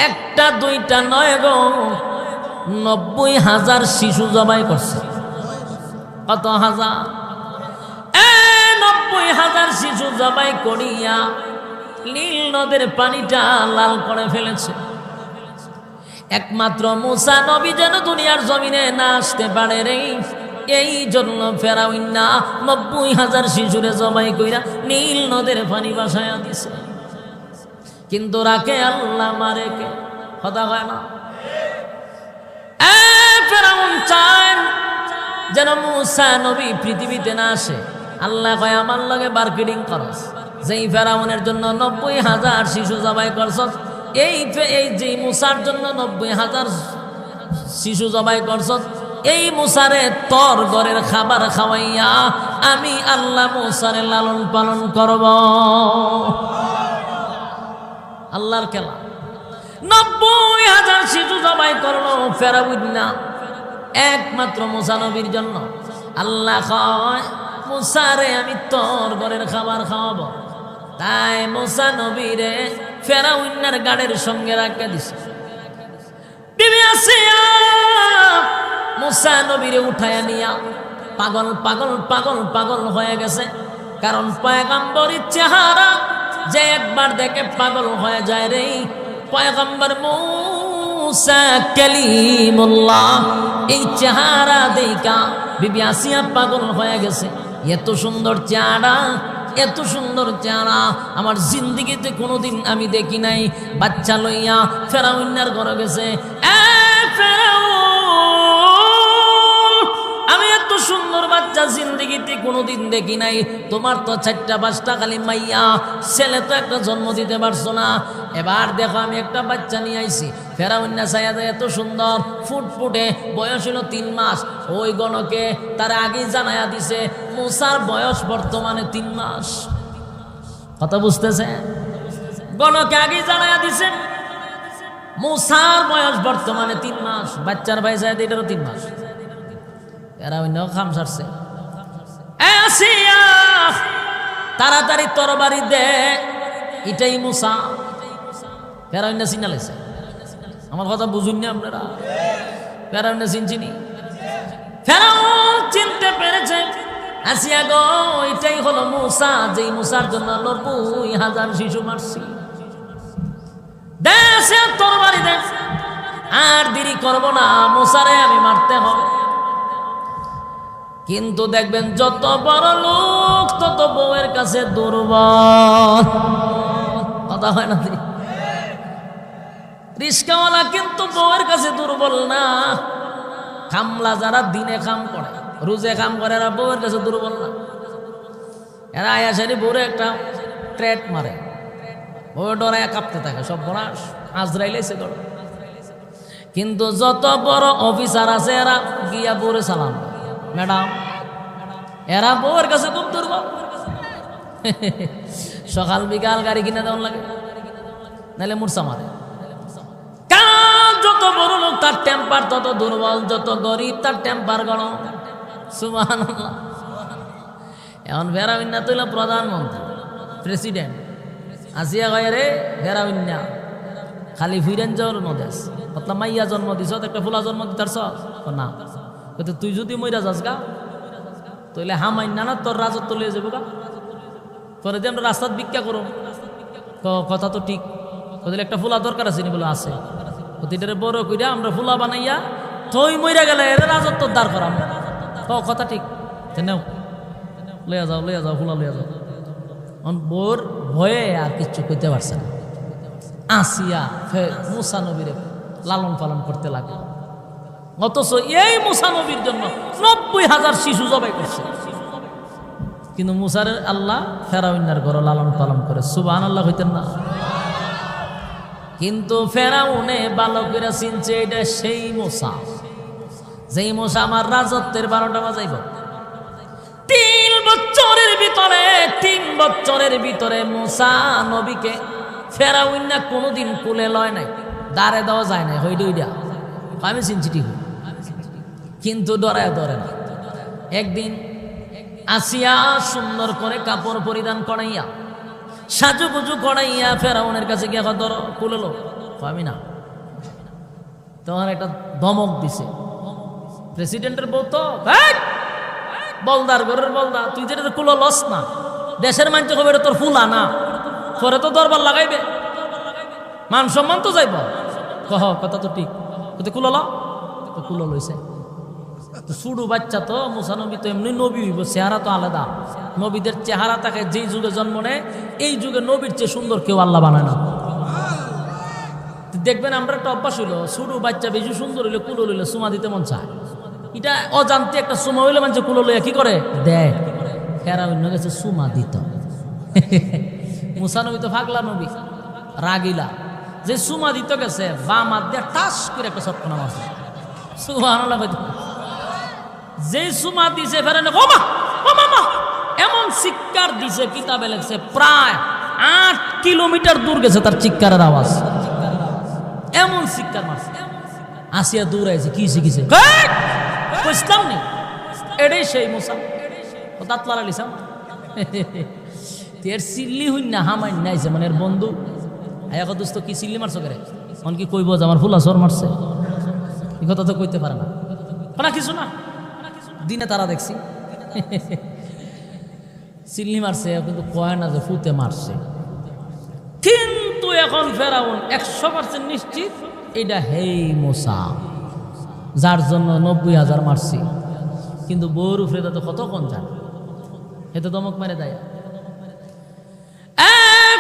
একটা দুইটা নয় গো, 90,000 শিশু জবাই করছে। কত হাজার? 90,000 শিশু জবাই করিয়া নীল নদের পানিটা লাল করে ফেলেছে। একমাত্র মুসা নবী যেন দুনিয়ার জমিনে না আসতে পারে রে, এই জন্য ফেরাউন না 90,000 শিশুরে জবাই কইরা নীল নদের পানি ভাসায়া দিছে। কিন্তু রাখে আল্লাহ, মারে কে? কথা হয় না। ফেরাউন চান যেন মুসা নবী পৃথিবীতে না আসে। আল্লাহ কয় আমার লগে মার্কেটিং করস, যেই ফেরাউনের জন্য 90,000 শিশু জবাই করছ, এই যে মুসার জন্য 90,000 শিশু জবাই করছ, এই মুসারে তোর ঘরের খাবার খাওয়াইয়া আমি আল্লাহ মুসারে লালন পালন করব। আল্লাহর খেলা। 90,000 শিশু জবাই করলো ফেরাউন না, একমাত্র মুসা নবীর জন্য। আল্লাহ কয় মুসারে আমি তোর ঘরের খাবার খাওয়াবো। তাই মুসা নবীরে ফেরাউনের গাড়ির সঙ্গে রাখা দিছে। বিবি আসিয়া মুসা নবীরে উঠায়া নিয়া পাগল পাগল পাগল পাগল হয়ে গেছে। কারণ পয়গম্বরের চেহারা যে একবার দেখে পাগল হয়ে যায় রে। পয়গম্বর মুসা কালিমুল্লাহ, এই চেহারা দেখা বিবি আসিয়া পাগল হয়ে গেছে। এত সুন্দর চেহারা, এত সুন্দর চেহারা আমার জিন্দিগিতে কোনোদিন আমি দেখি নাই। বাচ্চা লইয়া ফেরাউনের ঘরে গেছে। আমি এত সুন্দর বাচ্চা জিন্দিগিতে কোনোদিন দেখি নাই। তোমার তো 4টা-5টা খালি মাইয়া, ছেলে তো একটা জন্ম দিতে পারছো না। এবার দেখো আমি একটা বাচ্চা নিয়ে আইছি। ফেরাউন চাইয়া যায় এত সুন্দর ফুটফুটে, বয়স হলো 3 মাস। ওই গণকে তার আগেই জানাইয়া দিছে মুসার বয়স বর্তমানে 3 মাস। কথা বুঝতেছে? গণকে আগেই জানাইয়া দিছে মুসার বয়স বর্তমানে 3 মাস। বাচ্চার বয়স এটারও 3 মাস। এরা অন্য খাম সারছে। তাড়াতাড়ি তরবারি দে, এটাই মুসা। ফেরাউন চিনা লাইছে। আমার কথা বুঝুন না আপনারা? ফেরাউন চিনছিনি? ফেরাউন চিনতে পেরেছে। আসিয়া গো, এটাই হলো মুসা, যেই মুসার জন্য 90,000 শিশু মারছি। দেশে তরবারি দে, আর দেরি করবো না, মুসারে আমি মারতে হবে। কিন্তু দেখবেন যত বড় লোক তত বউয়ের কাছে দুর্বল। কথা হয় না? রিস্কাওয়ালা কিন্তু বউয়ের কাছে দুর্বল না। কামলা যারা দিনে কাম করে, রোজে কাম করে, এরা বউয়ের কাছে দুর্বল না। এরা আয়াসারি বউরে একটা ট্রেট মারে, বউ ডরায় কাঁপতে থাকে। সব বড় আজরাইলেছে ধরো। কিন্তু যত বড় অফিসার আছে এরা গিয়া বউরে সালাম, ম্যাডাম। এরা বউয়ের কাছে খুব দুর্বল। সকাল বিকাল গাড়ি কিনে দেওয়ার লাগে, নাহলে মূর্ছা মারে। কারণ যত বড় লোক তার টেম্পার তত দুর্বল, যত গরিব তার টেম্পার গরম। সুবহানাল্লাহ। এখন ফেরাউন না তুইলা প্রধানমন্ত্রী, প্রেসিডেন্ট আসিয়া গায়ে রে ফেরাউন না খালি ফিরেন জন্ম দেশ। মতলব মাইয়া জন্ম দিছ, একটা ফুলা জন্ম দিতারছ না। তুই যদি মইরা যাস গা, তাহলে হামাই না তোর রাজত্ব লয়ে যাবো গা। পরে যে আমরা রাস্তাত ভিক্ষা করো। কথা তো ঠিক। ওদের একটা ফুলা দরকার আছে নি? বলে আছে। ওদের বড় কইরা আমরা ফুলা বানাইয়া তুই মইরা গেলে এর রাজত্ব দাঁড় করাম। কথা ঠিক। নেও, লইয়া যাও, লইয়া যাও, ফুলা লইয়া যাও। বোর ভয়ে আর কিচ্ছু কইতে পারছে না। আসিয়া মুসা নবীরে লালন পালন করতে লাগে। অথচ এই মুসা নবীর জন্য 90,000 শিশু জবাই করছে। কিন্তু মুসার আল্লাহ ফেরাউনের ঘর লালন পালন করে। সুবহানাল্লাহ হইতেন না? কিন্তু ফেরাউনে বালকেরা চিনছে এটা সেই মুসা, যেই মুসা আমার রাজত্বের 12টা বাজাইব। 3 বছরের ভিতরে মুসা নবীকে ফেরাউন না কোনোদিন কুলে লয় নাই, দাঁড়ে দেওয়া যায় নাই। হইডা আমি চিনছি ঠিক, কিন্তু ডরায় ধরে না। একদিন আসিয়া সুন্দর করে কাপড় পরিধান করাইয়া, সাজুগুজু করাইয়া ফেরাউনের কাছে গিয়ে ধরো কুলেলো। আমি না। তখন একটা ধমক দিছে প্রেসিডেন্টের বউ তো, বলদার ঘরের বলদা, তুই যেটা কুলো লস না, দেশের মানুষ হবে এটা তোর ফুলা না, পরে তো দরবার লাগাইবে, মান সম্মান তো যাইব। কহ কথা তো ঠিক, কুলো ল, কুলো লইছে। শুরু বাচ্চা তো, মুসা নবী তো এমনি নবী হইব, চেহারা তো আলাদা। নবীদের চেহারা তাকে যেই যুগে জন্ম নেয়, এই যুগে নবীর চেয়ে সুন্দর কেউ আল্লাহ বানায় না। দেখবেন আমরা একটা অভ্যাস হইল, শুরু বাচ্চা বেশি সুন্দর হইলে কুলো লইলে সুমা দিতে মন চায়। এটা অজান্তে একটা সুমা হইলে মানুষ কুলো লইয়া কি করে দেয়, হেরা অন্য গেছে সুমা দিত। মুসা নবী তো পাগলা নবী, রাগিলা, যে সুমা দিতে গেছে বাম হাত দিয়ে টাস করে একটা সটকনা মারছে। সুবহানাল্লাহ। যে সুমা দিছে ফেরেন এমন চিৎকার দিছে, কিতাবে লেখছে প্রায় 8 কিলোমিটার দূর গেছে তার চিৎকারের আওয়াজ, এমন চিৎকার মারছে। আসিয়া দূর আইছে, কি শিখিছে বুঝলাম নি, এটাই সেই মুসা। ও দাঁত লাড়া লিসাম এর সিল্লি হইন না হামাই নাইছে, মানে এর বন্ধু আয়া দোস্ত কি সিল্লি মারছো করে, মন কি কইব যে আমার ফুলা সর মারছে, এই কথা তো কইতে পারে না। না কিছু না, দিনে তারা দেখছি সিল্লি মারছে, কিন্তু কয় না যে ফুতে মারছে। কিন্তু এখন ফেরাউন 100% নিশ্চিত এটা হেই মুসা, যার জন্য 90,000 মারছি। কিন্তু বউর উপরে তো কতক্ষণ যান, এতে দমক মেরে দেয়।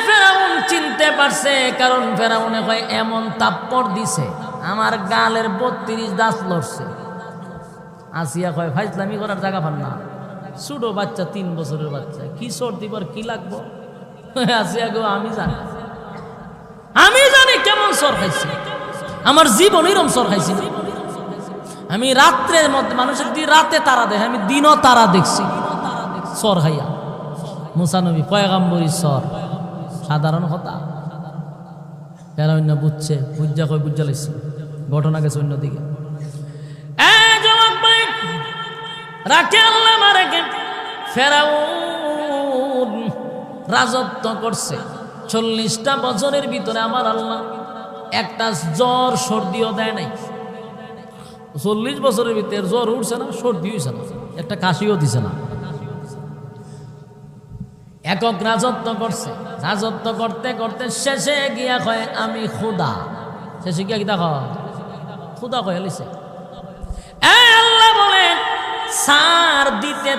ফেরাউন চিনতে পারছে, কারণ ফেরাউনে কয় এমন তাপ্পড় দিছে আমার গালের 32 দাঁত লড়ছে। আসিয়া কয় ফাইজলামি করার জায়গা পান না, ছোট বাচ্চা 3 বছরের বাচ্চা, কি সর দিবার কি লাগবো। আসিয়া গো আমি জানি কেমন সর খাইছি, আমার জীবন এরম সর খাইছি না। আমি রাত্রের মধ্যে মানুষের রাতে তারা দেখে, আমি দিনও তারা দেখছি সর খাইয়া। মুসা নবী পয়গাম্বরী সর, সাধারণ কথা। এরা অন্য বুঝছে, বুঝা কই বুঝা লাগছে, ঘটনা গেছে অন্যদিকে। রাখে আল্লাহ মারেকে ফেরাউন রাজত্ব করছে 40টা বছরের ভিতরে। আমার আল্লাহ একটা জ্বর সর্দিও দেয় নাই। 40 বছরের ভিতরে জ্বর উঠছে না, সর্দি হয়েছে না, একটা কাশিও দিছে না। একক রাজত্ব করছে, রাজত্ব করতে করতে শেষে গিয়া কয় আমি খুদা। শেষে গিয়া কিতা কয় খুদা কয়ে লিছে। আল্লাহ বলে সার দিতে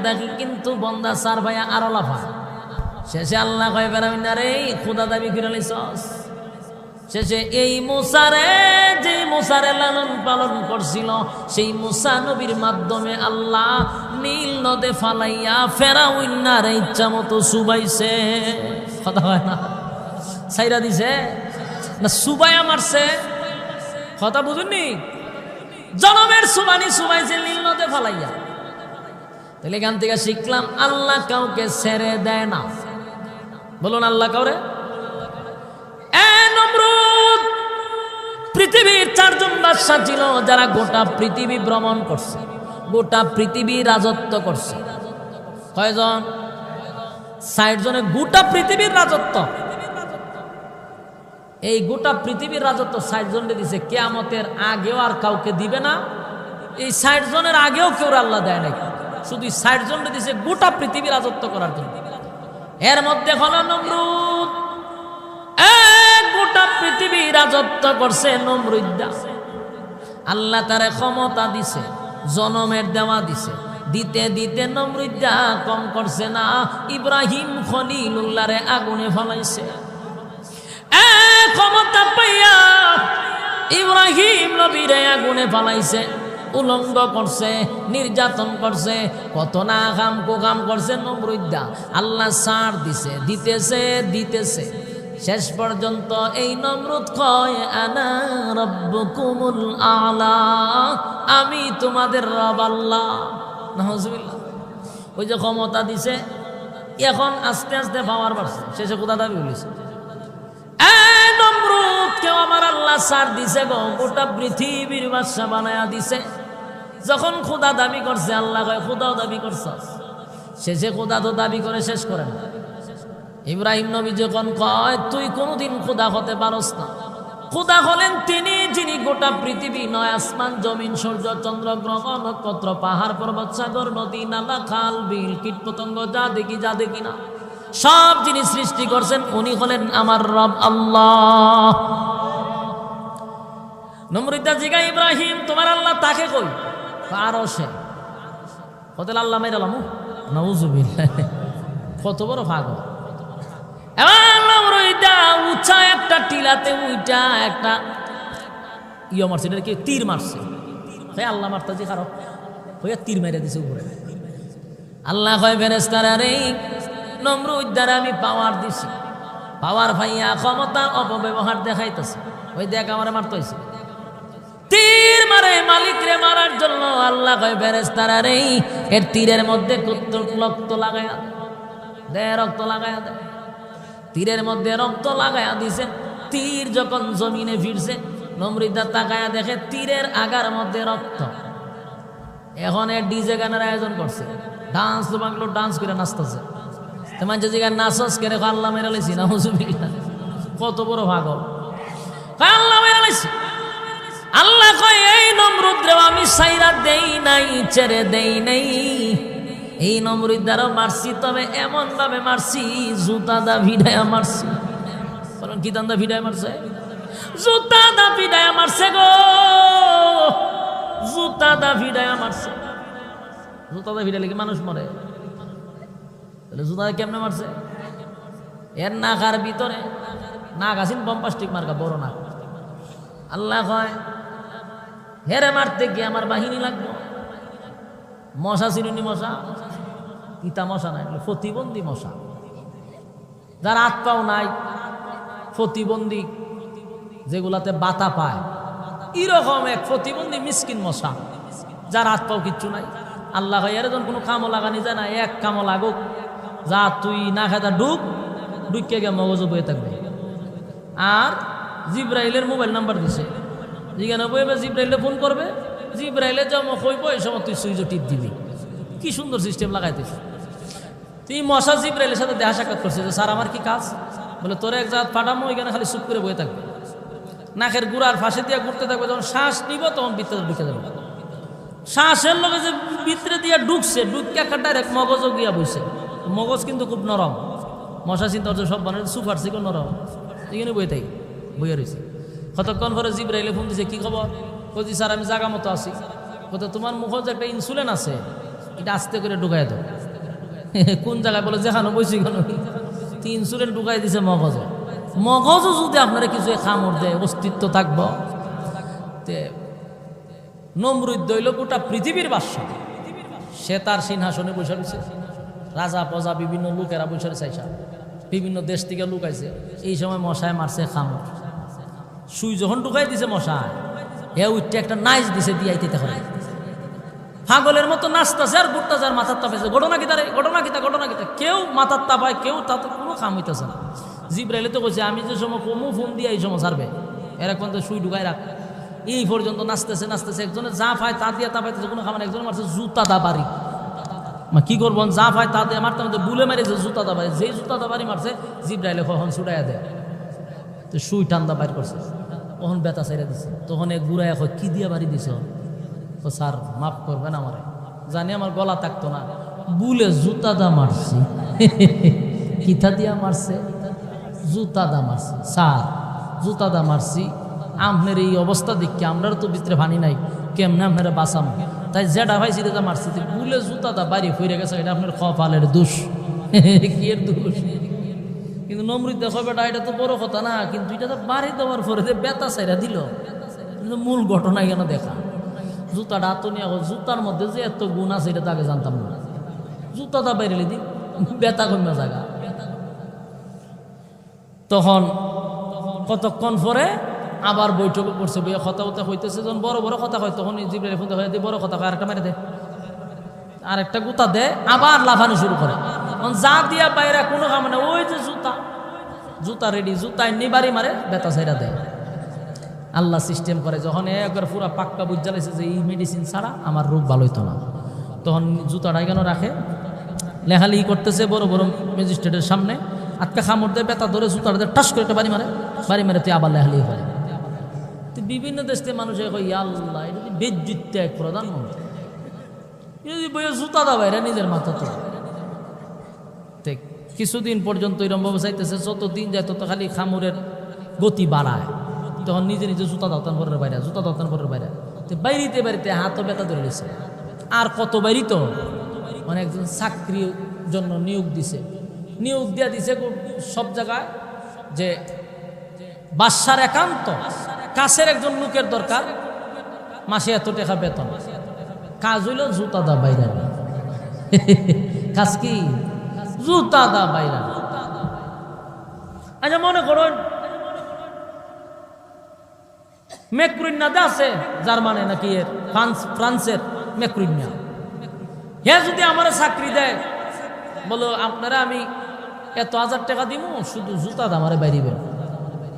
থাকি, কিন্তু বন্দা সার ভাইয়া আরো লাফায়। শেষে আল্লাহ কয় ফেরাউন রে খুদা দাবি করে লিছস। শেষে এই মুসারে, যে মুসারে লালন পালন করছিল, সেই মুসা নবীর মাধ্যমে আল্লাহ নীল নদে ফালাইয়া ফেরাউন্নার ইচ্ছা মতো সুবাইছে। কথা হয় না, সাইরা দিছে না, সুবাইয়া মারছে। কথা বুঝুননি, জনমের সুবানি সুবাইছে নীল নদে ফালাইয়া। তাহলে এখান থেকে শিখলাম আল্লাহ কাউকে ছেড়ে দেয় না। বলুন আল্লাহ কাউরে। পৃথিবীর 4 জন বাদশা ছিল যারা গোটা পৃথিবী ভ্রমণ করছে, গোটা পৃথিবী রাজত্ব করছে। কয়জন? 60 জনে গোটা পৃথিবীর রাজত্ব। এই গোটা পৃথিবীর রাজত্ব 60 জনকে দিছে, কিয়ামতের আগেও আর কাউকে দিবে না। এই 60 জনের আগেও কেউ আল্লাহ দেয় নাই, শুধু 60 জনকে দিছে গোটা পৃথিবী রাজত্ব করার জন্য। এর মধ্যে হলো নমরুদ, গোটা পৃথিবী রাজত্ব করছে নমরুদ্দা। আল্লাহ তারে ক্ষমতা দিছে, জনমের দেওয়া দিছে, দিতে দিতে নমরুদ্দা কম করছে না, ইব্রাহিম খলিলুল্লাহরে আগুনে ফলাইছে। ক্ষমতা পাইয়া ইব্রাহিম নবীরে আগুনে ফলাইছে, উলঙ্গ করছে, নির্যাতন করছে, কত না কাম কুকাম করছে নমরুদ্দা। আল্লাহ সার দিছে, দিতেছে শেষ পর্যন্ত এই নমরুদ কয় আনা রাব্বুকুমুল আলা, আমি তোমাদের রব আল্লাহ। নাউজুবিল্লাহ। ওই যে ক্ষমতা দিছে, এখন আস্তে আস্তে পাওয়ার বাড়ছে, শেষে কোথা দাবি বলেছে নমরুদ কেউ আমার আল্লাহ সার দিছে গো, গোটা পৃথিবীর বাদশা বানায়া দিছে। যখন খোদা দাবি করছে, আল্লাহ কয় খোদাও দাবি করছ। শেষে খোদা তো দাবি করে শেষ করে না। ইব্রাহিম নবী যখন কয় তুই কোনোদিন খোদা হতে পারস না, খোদা হলেন তিনি, যিনি গোটা পৃথিবী, নয় আসমান জমিন সূর্য চন্দ্র গ্রহ নক্ষত্র পাহাড় পর্বত সাগর নদী নালা খাল বিল কীট পতঙ্গ যা দেখি না সব যিনি সৃষ্টি করছেন উনি হলেন আমার রব আল্লাহ। নমরুদ্দা জিগা ইব্রাহিম তোমার আল্লাহ তাকে কই পারো সে হতে আল্লাহ মেরালাম নাউজুবিল্লাহ কত বড় পাগল। এবার নমরুদ্দা উঁচা একটা টিলাতে উইটা একটা মারছে, এটা কি তীর মারছে, আল্লাহ মারতে যে খারাপ হইয়া তীর মেরে দিছে উপরে। আল্লাহ কয় ফেরেশতারা রে নমরুদ্দার আমি পাওয়ার দিছি, পাওয়ার ভাইয়া ক্ষমতার অপব্যবহার দেখাইতেছে, ওই দেখ আমার মারতে হয়েছে তীর মারে মালিক রে মারার জন্য। আল্লাহ কয় ফেরেশতারা রে এর তীরের মধ্যে রক্ত লাগায়া দে, রক্ত লাগায়া দে। তীরের মধ্যে রক্ত লাগায়া দিছে। তীর যখন জমিনে ফিরছে নমরুদ্দার তাকায়া দেখে তীরের আগার মধ্যে রক্ত। এখন এর ডিজে গানের আয়োজন করছে, ডান্স তো বাংলো ডান্স করে নাচতেছে। তোমার যে জায়গায় নাচস করে আল্লাহ মেরে লাইছি না হুজুবিল্লাহ, কত বড় পাগল, আল্লাহ মেরে লাইছি। আল্লাহ কয় এই নমরুদ রে আমি সাইরা দেই নাই, ছেড়ে দেই নাই। এই নমরুদ্দারও মারছি, তবে এমন ভাবে মারছি জুতা দা ভিড়ায়া মারছি। বলেন কি দান্দা ভিড়ায় মারছে? জুতা দা ভিড়ায়া মারছে গো, জুতা দা ভিড়ায়া মারছে। জুতা দা ভিড়ালে কি মানুষ মরে? তাহলে জুতা কেমনে মারছে? এর নাকার ভিতরে নাক আসিন বম্পাস্টিক মার্কা বড় নাক। আল্লাহ কয় হেরে মারতে গিয়ে আমার বাহিনী লাগবো। মশা চিনুনি মশা, ইতা মশা নাই, প্রতিবন্ধী মশা, যার হাত পাও নাই, প্রতিবন্ধী যেগুলাতে বাতা পায়, এরকম এক প্রতিবন্ধী মিসকিন মশা, যার হাত পাও কিচ্ছু নাই। আল্লাহ এর যখন কোনো কামও লাগানি যায় না, এক কামও লাগুক, যা তুই না খাতা ঢুকে গিয়ে মগজ বয়ে থাকবে। আর জিব্রাইলের মোবাইল নাম্বার দিছে, যেখানে বইবে জিব্রাইলে ফোন করবে, জিব্রাইলে জমা কইব, এই সময় তুই সুইচ টিপ দিবি। কি সুন্দর সিস্টেম লাগাইতেছে। তুই মশা জিব্রাইলের সাথে দেখা সাক্ষাৎ করছে যে স্যার আমার কি কাজ? বলে তোর এক জাত ফাটামো, ওইখানে খালি চুপ করে বয়ে থাকবে, নাকের গুড়ার ফাঁসে দিয়ে ঘুরতে থাকবে। যখন শ্বাস নিব তখন ভিতরে ঢুকে যাবে। শ্বাসের লগে যে ভিতরে দিয়ে ঢুকছে, ঢুকে একটা ডাইরেক্ট মগজও গিয়া বইছে। মগজ কিন্তু খুব নরম, মশা চিন্তা হচ্ছে সব বানায় সুপার সিকো নরম, এখানে বই থাকি বইয়া রয়েছে। কতক্ষণ পরে জিব্রাইলে ফোন দিছে, কি খবর? বলছি স্যার আমি জায়গা মতো আছি। কোথাও তোমার মুখ যে একটা ইনসুলিন আছে, এটা আস্তে করে ঢুকাই দাও। কোন জায়গায়? বলে যেখানে বইছি কেন, ইনসুলিন ঢুকাই দিছে মগজে। মগজও যদি আপনারা কিছু খামড় দেয়, অস্তিত্ব থাকব। তে নমরুদ দইল গোটা পৃথিবীর বাদশা, সে তার সিংহাসনে বসে রয়েছে। রাজা প্রজা বিভিন্ন লোকেরা বসে চাইছে, বিভিন্ন দেশ থেকে লোক আইছে। এই সময় মশায় মারছে খামড়। সুই যখন ঢুকাই দিছে মশায়, এ উঠতে একটা নাইচ দিছে, দিয়াইতে করে পাগলের মতো নাচতেছে আর ঘুরতেছে আর মাথার তাপাইছে। ঘটনা কিতা রে, ঘটনা কিতা, ঘটনা কিতা। কেউ মাথার তাপায়, কেউ তাতে কোনো কাম হইতেছে না। জিব্রাইলে তো কইছে আমি যে সময় কমু ফোন দিয়ে এই সময় ছাড়বে, এরা পর্যন্ত সুই ঢুকাই রাখ। এই পর্যন্ত নাচতেছে নাচতেছে, একজনে যা পায় তা দিয়ে তাপাইতেছে, কোনো খাবার। একজনে মারছে জুতা দা বাড়ি। কি করবো, যা পায় তা দিয়ে মারতে মারতে বুলে মেরেছে জুতা দা বাড়ি। যেই জুতা দা বাড়ি মারছে জিব্রাইলে কখন ছুটাইয়া দেয়, তো সুই ঠান্ডা বাইর করছে। তখন বেতা চাইরা দিছে। তখন এক গুড়াইয়া কয় কি দিয়া বাড়ি দিছ? তো স্যার মাফ করবেন আমারে, জানি আমার গলা থাকতো না, বুলে জুতা দা মারছি। কিথা দিয়া মারছে? জুতা দা মারছি স্যার, জুতা দা মারছি। আপনার এই অবস্থা দেখি আমরার তো ভিতরে ভানি নাই, কেমনে আপনারা বাঁচাম, তাই যেটা ভাই সেটা মারছি। বুলে জুতা দা বাড়ি ফিরে গেছে, এটা আপনার কপালের দোষ। কি এর দোষ? কিন্তু নমরুদ দেখো বেটা, এটা তো বড় কথা না, কিন্তু এটা তো বাড়ি দেওয়ার পরে যে বেতা চাইরা দিল, মূল ঘটনা কেন দেখা। জুতাটা তো নিয়ে জুতার মধ্যে যে এত গুণ আছে এটা তো আগে জানতাম না। জুতাটা বাইরে দি বেতা কমে জায়গা। তখন কতক্ষণ পরে আবার বৈঠক করছে, বইয়া কথা কথা হইতেছে। যখন বড় বড় কথা হয় তখন জিব্রাইল ফোন হয়ে বড় কথা হয়, আরেকটা মেরে দে, আরেকটা গুতা দে, আবার লাফানো শুরু করে। যা দিয়া বাইরে কোনো কাম না, ওই যে জুতা, জুতা রেডি, জুতা এমনি বাড়ি মারে, বেতা ছাইরা দেয়। আল্লাহ সিস্টেম করে, যখন একবার পুরা পাক্কা বুঝ জ্বালাইছে যে এই মেডিসিন ছাড়া আমার রোগ ভালো হইতো না, তখন জুতাটা কেন রাখে, লেখালেখি করতেছে বড় বড় ম্যাজিস্ট্রেটের সামনে। আটকা খামড় দেয়, বেতা ধরে জুতাটা টাস করে একটা বাড়ি মারে, বাড়ি মেরে তুই আবার লেখালেখি করে। তো বিভিন্ন দেশ থেকে মানুষের কই আল্লাহ এটা বেজ্জিত এক প্রধানমন্ত্রী যদি বইয়ে জুতা দাবাই নিজের মাথা তো কিছুদিন পর্যন্ত এরকম ভাবে চাইতেছে, যত দিন যায় তত খালি খামুরের গতি বাড়ায়, তখন নিজে নিজে জুতা দাওতান করে বাইরে, জুতা দাওতান করে বাইরে, বাইরিতে বাড়িতে হাতও ব্যথা ধরে দিছে। আর কত বাইরি তো মানে একজন চাকরির জন্য নিয়োগ দিছে, নিয়োগ দিয়া দিছে সব জায়গায় যে বাদশার একান্ত কাছের একজন লোকের দরকার, মাসে এত টাকা বেতন, কাজ হইল জুতা দা বাইরে, কাজ কি জুতা দা বাইরে। আচ্ছা মনে করুন মেক্রুইন্নাতে আছে জার্মানি নাকি এর ফ্রান্সের মেক্রুইন্না, হে যদি আমার চাকরি দেয়, বলো আপনারা আমি এত 1000 টাকা দিব, শুধু জুতা দা আমারে বাইরিবেন।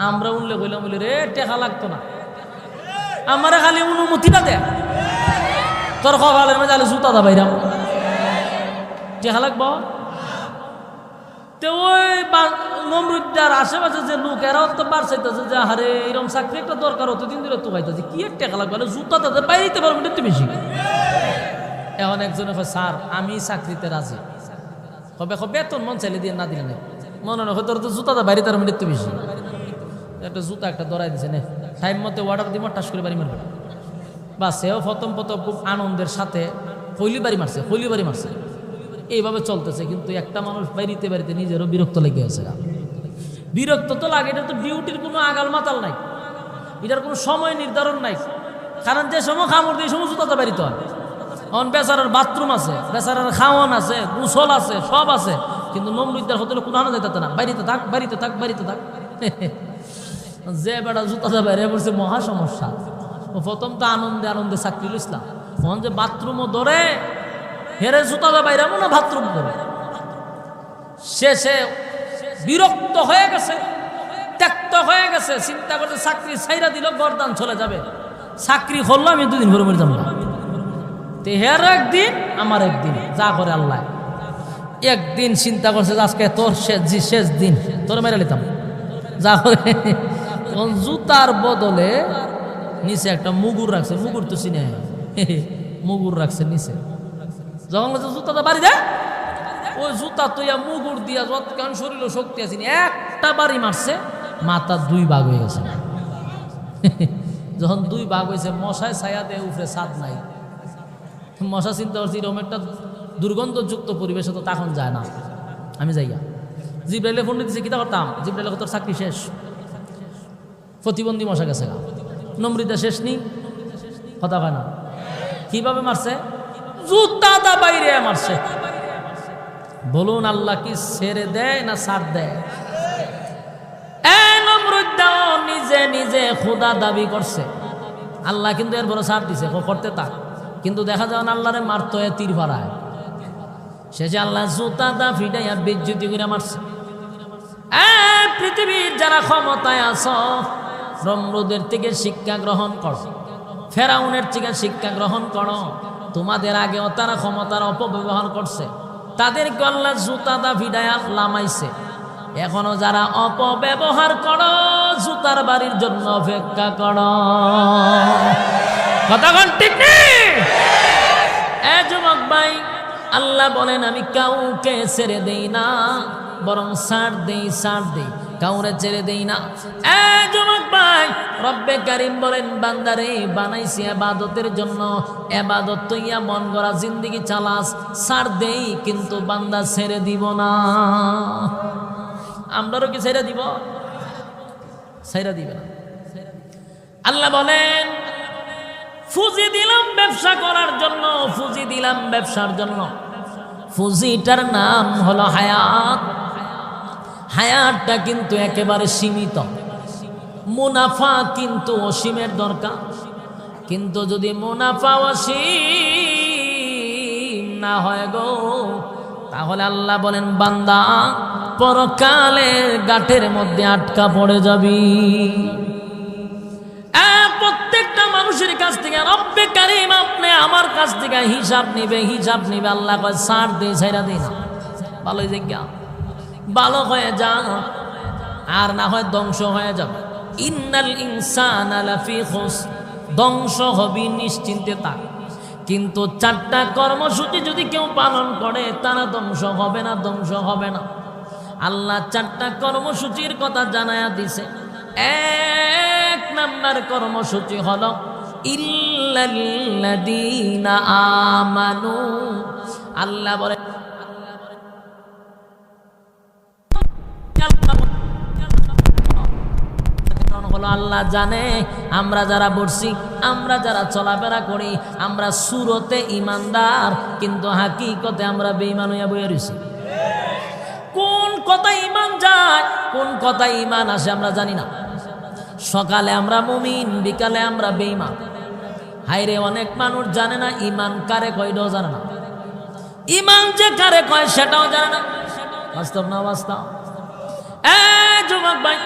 আমরা উনলে বললাম বলি রে টাকা লাগতো না, আমারে খালি অনুমতিটা দে, তোর কপালের মধ্যে আলে জুতা দা বাইরাম, টাকা লাগবো। তো ওই নমরুদ্দার আশেপাশে যে লোক এরাও তো বাড়ছাইতেছে যে আরে এরকম চাকরি একটা দরকার, অতদিন ধরে তো খাইতেছে, কি এর টাকা লাগবে, জুতা তাদের বাইরেতে পারবেন একটু বেশি। এখন একজনে কয় স্যার আমি চাকরিতে রাজি, কবে বেতন মন চাইলে দিয়ে না দিলে না, মনে হয় তোর তো জুতাটা বাইরে তার একটু বেশি, একটা জুতা একটা ধরাই দিছে না, টাইম মতো অর্ডার দিব, টাস করে বাড়ি মারবে। বা সেও প্রথম খুব আনন্দের সাথে হইলি বাড়ি মারছে, এইভাবে চলতেছে। কিন্তু একটা মানুষ বাড়িতে বাড়িতে নিজেরও বিরক্ত লেগে আছে। বিরক্ত তো লাগে, এটা তো ডিউটির কোনো আগাল মাতাল নাই, এটার কোনো সময় নির্ধারণ নাই। কারণ যে সময় খামর দিয়ে সময় জুতাতে বাড়িতে হয়, এখন বেচারার বাথরুম আছে, বেচারার খাওয়ান আছে, গোসল আছে, সব আছে, কিন্তু নমরুদ্দার হোটেলে কোনো আনা যাইতে না, বাড়িতে থাক। যে বেটা জুতাতে বাইরে পড়ছে মহা সমস্যা। প্রথম তো আনন্দে চাকরি লইছিলাম, তখন যে বাথরুমও ধরে হেরে জুতাতে বাইরে না বাথরুম করে, শেষে বিরক্ত হয়ে গেছে, ত্যক্ত হয়ে গেছে, চিন্তা করছে চাকরি ছাইরা দিল, গরদান চলে যাবে, চাকরি করলো আমি 2 দিন ঘুরে মরে যাবো না। হের একদিন আমার একদিন, যা করে আল্লাহ। একদিন চিন্তা করছে আজকে তোর শেষ দিন, তোর মেরে নিতাম, যা করে জুতার বদলে নিচে একটা মুগুর রাখছে, মুগুর তো চিনে, মুগুর রাখছে নিচে। যখন জুতাটা বাড়ি দেয়, ওই জুতা তো মুগুর দিয়া যতক্ষণ শরীরে শক্তি আছে, একটা বাড়ি মারছে, মাথা 2 ভাগ হয়ে গেছে। যখন 2 ভাগ হয়েছে, মশায় ছায়া দেয়, উপরে ছাদ নাই। মশা চিন্তা করছি এরকম একটা দুর্গন্ধযুক্ত পরিবেশে তো তখন যায় না, আমি যাইয়া জিব্রাইলে ফোন দিতেছি, কিতা করতাম, জিব্রাইলে তোর চাকরি শেষ, প্রতিবন্ধী মশা গেছে, নমরুদ্দার শেষ নেই, কথা হয় না। কিভাবে মারছে? জুতা বাইরে মারছে। বলুন আল্লাহ কি ছেড়ে দেয় না ছাড় দেয়? নমরুদ্দার নিজে নিজে খোদা দাবি করছে, আল্লাহ কিন্তু এর বড় ছাড় দিছে, করতে থাক। কিন্তু দেখা যায় আল্লাহরে মারতো তীর ভাড়ায়, শেষে আল্লাহ জুতা দা ফিটাইয়া বেজ্জতি করে মারছে। পৃথিবীর যারা ক্ষমতায় আছো, নমরুদের থেকে শিক্ষা গ্রহণ করো, ফেরাউনের থেকে শিক্ষা গ্রহণ করো। তোমাদের আগেও তারা ক্ষমতার অপব্যবহার করছে, তাদেরকে আল্লাহ জুতা দা ফিটাইয়া লামাইছে। এখনো যারা অপব্যবহার করো, জুতার বাড়ির জন্য অপেক্ষা করো। কথাগণ ঠিক নেই? যুবক ভাই, আল্লাহ বলেন আমি কাউকে ছেড়ে দেই না, বরং ছাড় দেই, কাউরে ছেড়ে দেই না। যুবক ভাই, রব্বে কারিম বলেন বান্দারে বানাইছি ইবাদতের জন্য, ইবাদত তুইয়া মন গড়া জিন্দেগি চালাস, ছাড় দেই কিন্তু বান্দা ছেড়ে দিব না। আমরাও কি ছেড়ে দিব? ছেড়ে দিবে না। আল্লাহ বলেন ফুজি দিলাম ব্যবসা করার জন্য, ফুজি দিলাম ব্যবসার জন্য। ফুজিটার নাম হলো হায়াত। হায়াতটা কিন্তু একেবারে সীমিত, মুনাফা কিন্তু অসীমের দরকার। কিন্তু যদি মুনাফা অসীম না হয় গো, তাহলে আল্লাহ বলেন বান্দা পরকালের গাঁটের মধ্যে আটকা পড়ে যাবি। প্রত্যেকটা মানুষের কাছ থেকে রব্বে কারিম আপনি আমার কাছ থেকে হিসাব নিবে। আল্লাহ কয় ছাড় দে, ছাইরা দে না, ভালোই জায়গা, ভালো হয়ে যা, আর না হয় ধ্বংস হয়ে যাবে। ইন্নাল ইনসানা লাফি খুসর, ধ্বংস হবি নিশ্চিন্তে থাক। কিন্তু 4টা কর্মসূচি যদি কেউ পালন করে তারা ধ্বংস হবে না, ধ্বংস হবে না। আল্লাহ 4টা কর্মসূচির কথা জানায়া দিছে। 1 নাম্বার কর্মসূচি হলো ইল্লাল্লাযীনা আমানু। আল্লাহ বলে হলো আল্লাহ জানে আমরা যারা বসছি, আমরা যারা চলাফেরা করি, আমরা সুরতে ইমানদার কিন্তু হাকিকতে আমরা বেঈমান হইয়া বইয়া রইছি। কোন কথায় ইমান যায়, কোন কথায় ইমান আসে আমরা জানি না। সকালে আমরা মুমিন, বিকালে আমরা বেঈমান। হায়রে অনেক মানুষ জানে না ইমান কারে কয়, এটাও জানে না। ইমান যে কারে কয় সেটাও জানে না। বাস্তব না বাস্তব? যুবক ভাই,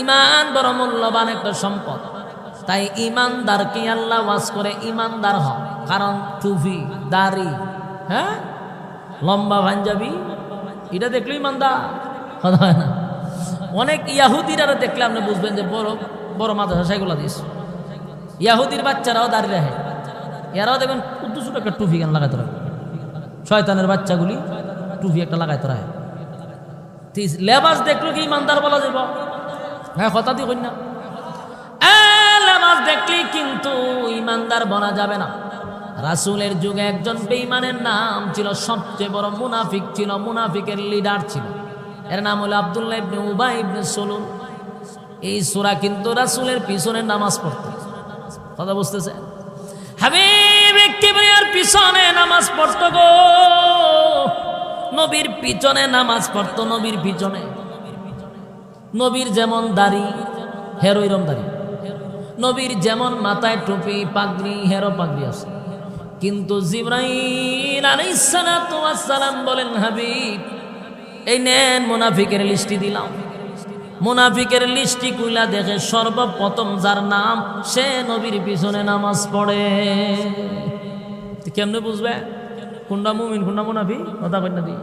ইমান বড় মূল্যবান একটা সম্পদ। তাই ইমানদারকে আল্লাহ ওয়াজ করে ইমানদার হ। কারণ টুপি, দাড়ি, হ্যাঁ, লম্বা পাঞ্জাবি, এটা দেখলে ইমানদার কথা হয় না। অনেক ইয়াহুদিরা দেখলে আপনি বুঝবেন যে বড় বড় মাদ্রাসা সেগুলো দিস। ইয়াহুদির বাচ্চারাও দাঁড়িয়ে রাখে, এরাও দেখবেন উদ্দু ছোট একটা টুপি কেন লাগাইতে রাখে। শয়তানের বাচ্চাগুলি টুপি একটা লাগাইতে রাখে। লেবাস দেখলো কি ইমানদার বলা যাব? হ্যাঁ, কথা দিয়ে কই না। লেবাস দেখলি কিন্তু ইমানদার বলা যাবে না। রাসূলের যুগে একজন বেঈমানের নাম ছিল, সবচেয়ে বড় মুনাফিক ছিল, মুনাফিকের লিডার ছিল। এর নাম হলো আব্দুল্লাহ ইবনে উবাই ইবনে সুলুল। এই সূরা কিন্তু রাসূলের পিছনে নামাজ পড়তো। কথা বুঝতেছে? হাবিব কিবরিয়ার পিছনে নামাজ পড়তো গো, নবীর পিছনে নামাজ পড়তো, নবীর পিছনে। নবীর যেমন দাড়ি হেরো এরম দাড়ি, নবীর যেমন মাথায় টুপি পাগড়ি হেরো পাগড়ি আছে। কিন্তু জিবরাইল আলাইহিস সালাতু ওয়াস সালাম বলেন, হাবিব এই নেন মুনাফিকের লিস্টি দিলাম। মুনাফিকের লিস্টি কুইলা দেখে সর্বপ্রথম যার নাম, সে নবীর পিছনে নামাজ পড়ে। কেমনে বুঝবে কোনটা মুমিন কোনটা মুনাফিক? কথা কই না দি।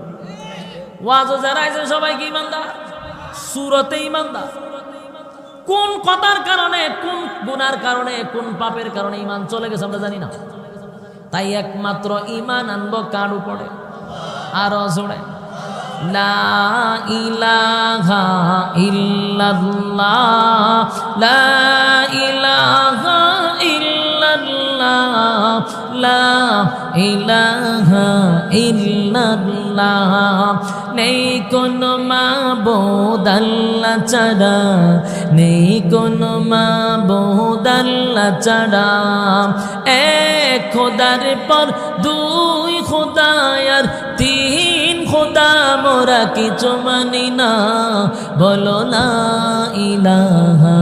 ওয়াজও যারা আইছে সবাই কি ইমানদার? সুরতে ইমানদার। কোন কথার কারণে, কোন গুনার কারণে, কোন পাপের কারণে ইমান চলে গেছে আমরা জানি না। তাই একমাত্র ইমান আনবো কার উপরে? আরো জোরে লা ইলাহা ইল্লাল্লাহ, লা ইলাহা ইল্লাল্লাহ, লা ইলাহা ইল্লাল্লাহ। নেই কোনো মাবুদ আল্লাহ ছাড়া, নেই কোনো মাবুদ আল্লাহ ছাড়া। এক খোদার পর দুই খোদা আর তিন খোদা, মোরা কিছু মানি না। বলো লা ইলাহা